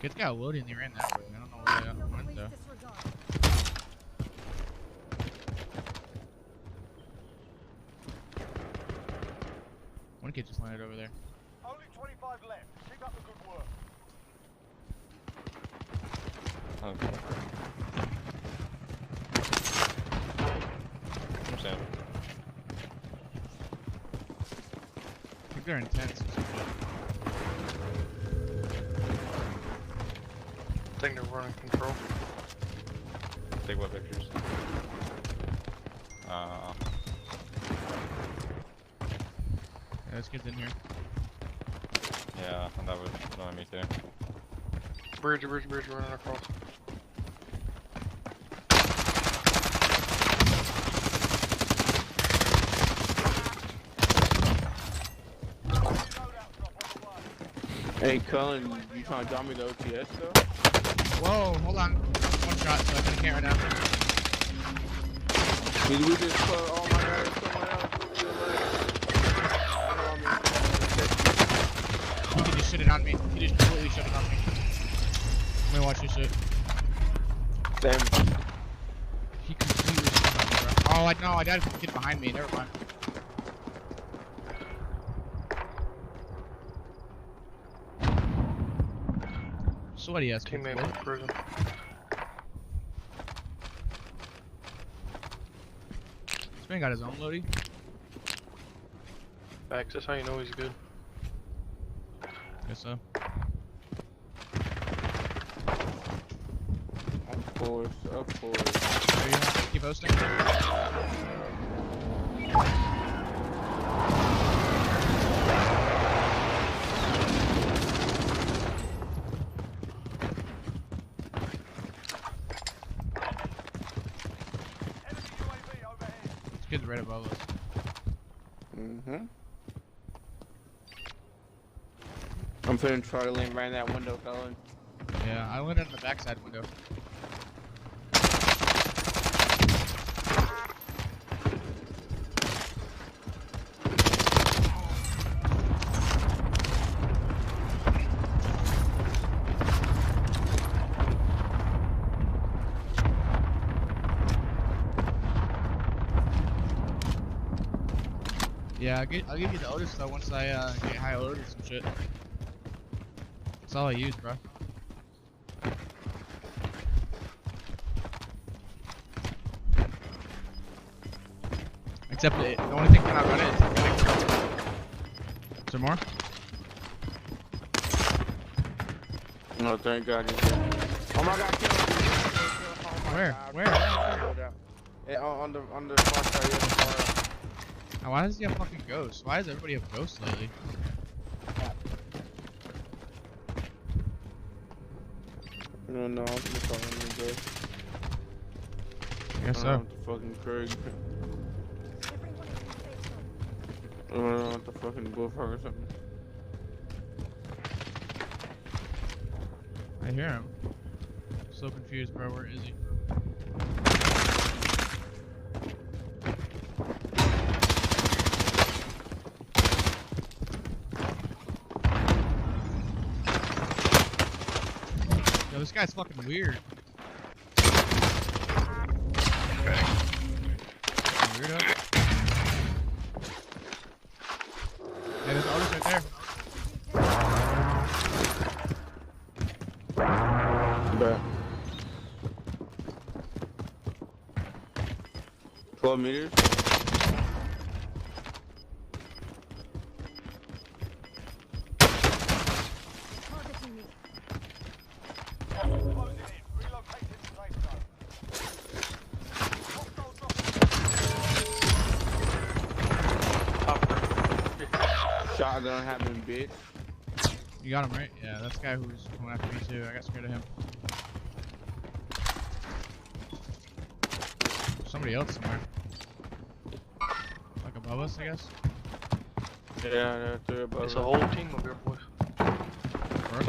Kids got loaded and they ran that way. I don't know where they went though. One kid just landed over there. Only 25 left. Keep up the good work. Okay. I'm saying. I think they're intense. I think they're running control. take what pictures? Yeah, this kid's in here. Yeah, and that was annoying me too. Bridge running across. Hey, Cullen, you trying to drop me the OTS though? Whoa, hold on. One shot, so I can't right now. Did we just put all my guys somewhere else? He can just shit it on me. He just completely shit it on me. Let me watch this shit. Damn. He completely shit it on me, bro. Oh, I know. I died from the kid behind me. Never mind. Sweaty ass teammate in prison. This man got his own loadie. Facts, that's how you know he's good. Guess so. Of course. Are you gonna keep hosting? This kid's right above us. Mm-hmm. I'm finna try to land right in that window, Cullen. Yeah, I landed in the backside window. Yeah, I'll give you the Otis though once I get high load or some shit. That's all I use, bro. Except the only thing can I run it is there more? No, thank God he's dead. Oh my God, kill him. Oh my Where? God. Where? Yeah, on the far side of the far. Now, why does he have fucking ghosts? Why does everybody have ghosts lately? I don't know, I'm just calling him ghost. I guess so. What the fucking Craig. I don't know what the fucking bullfrog or something. I hear him. So confused, bro. Where is he? Yo, this guy's fucking weird. Weirdo. Hey, there's Otis right there. Bet. 12 meters. Shotgun having bitch. You got him right? Yeah, that's the guy who was coming after me too. I got scared of him. Somebody else somewhere. Like above us, I guess? Yeah, they're above us. It's a whole team of your boys. Where?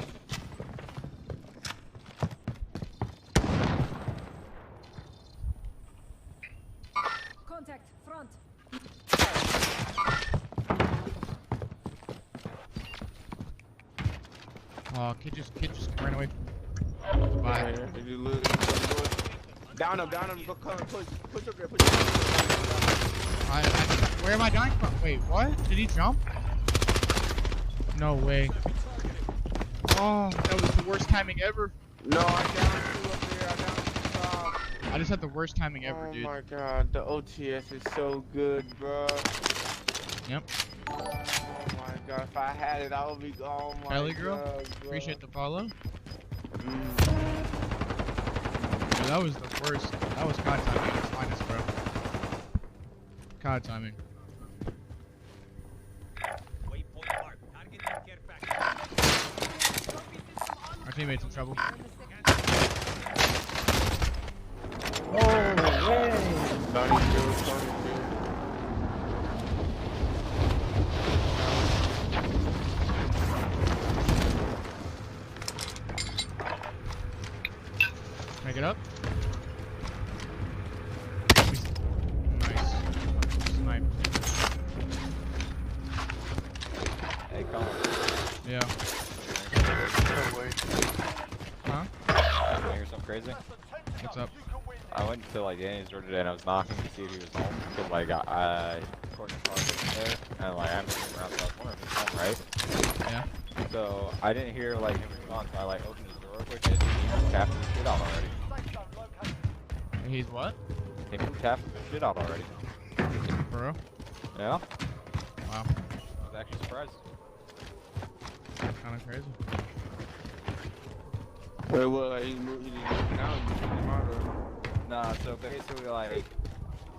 Contact, front. Oh, kid just ran away. Bye. Did you lose? Down him, go push up there, push up there. Where am I dying from? Wait, what? Did he jump? No way. Oh, that was the worst timing ever. No, I downed you up there, I downed you top. I just had the worst timing ever, dude. Oh my God, the OTS is so good, bro. Yep. Oh my God, if I had it, I would be. Oh my Kelly girl, God, bro. appreciate the follow. Mm. Yeah, that was the worst. That was COD timing at its finest, bro. COD timing. Our teammate's in trouble. Oh, man. Donnie Field. Make it up. Nice. Snipe. Hey, Colin. Yeah. Huh? Wanna hear something crazy? What's up? I went to like Danny's store today and I was knocking to see if he was home. Cause like according to Carl there, and like I'm looking around, so I was wondering if he's home, right? Yeah. So I didn't hear like him respond, so I like opened his door real quick and he moved half of his shit out already. He's what? He moved half of his shit out already. For real? Yeah. Wow. I was actually surprised. Kind of crazy. Wait, well, he didn't move now, you took him out, or? Nah, so basically like,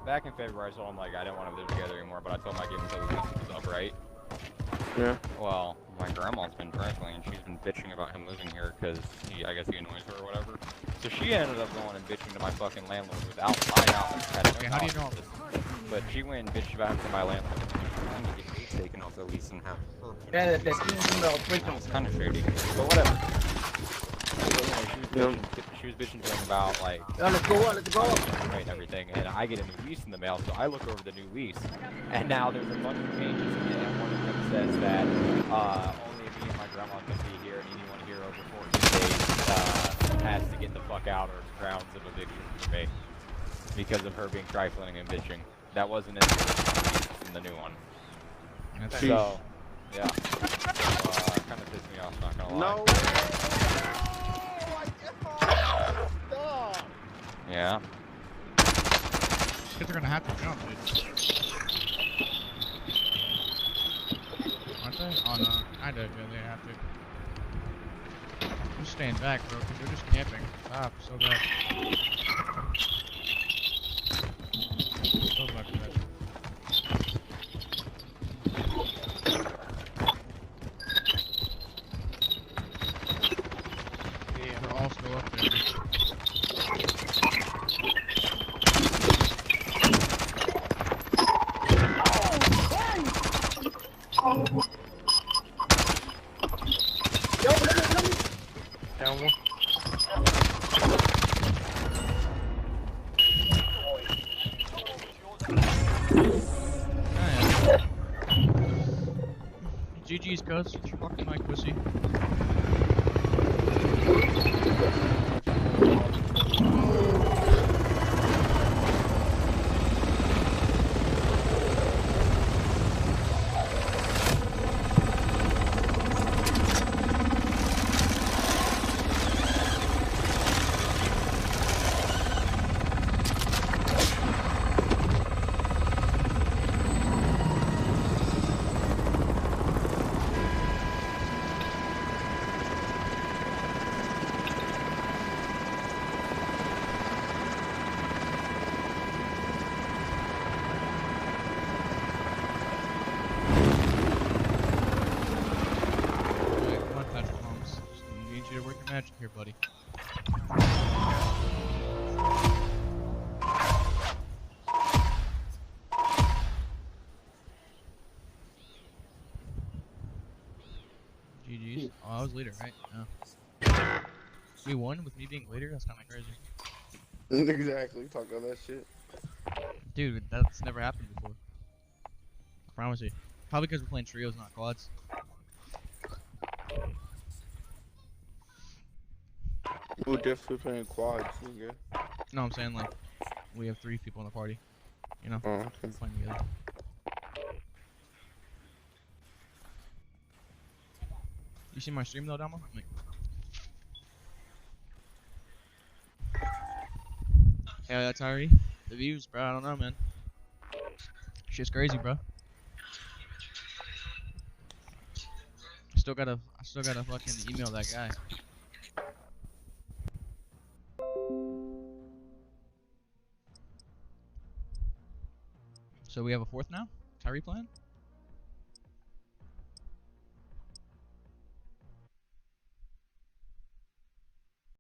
back in February I told him like I didn't want to live together anymore, but I told him I gave him until the lease was up, right? Yeah. Well, my grandma's been traveling and she's been bitching about him living here because I guess he annoys her or whatever. So she ended up going and bitching to my fucking landlord without my knowledge. Okay, how do you know all this? But she went and bitched about him to my landlord. Trying to get me taken off the lease and have her. It's kind of shady, but whatever. So anyway, she was bitching to him about like Let's go, let's go. and everything, and I get a new lease in the mail, so I look over the new lease, and now there's a bunch of changes in it, and one of them says that only me and my grandma can be here, and anyone here over 14 days has to get the fuck out or it's grounds of eviction for me because of her being trifling and bitching. That wasn't in the new one. So, yeah. Kind of pissed me off, not gonna lie. No. Yeah. Kids are gonna have to jump, dude. Aren't they? Oh no, kinda, yeah, they have to. I'm just staying back, bro, because they're just camping. Stop, so bad. So much better. Yeah, they're all still up there. Down one. GG's, cuz. It's your fucking mic, pussy. Magic here, buddy. GG's. Oh, I was leader, right? Yeah. We won with me being leader? That's kind of crazy. Exactly. Talk about that shit. Dude, that's never happened before. I promise you. Probably because we're playing trios, not quads. We're definitely playing quads, nigga. No, I'm saying like we have 3 people in the party. You know, okay. playing together. You see my stream though, Damo? Like, yeah, that's Ari. The views, bro. I don't know, man. Shit's crazy, bro. I still gotta fucking email that guy. So we have a fourth now? Kyrie playing?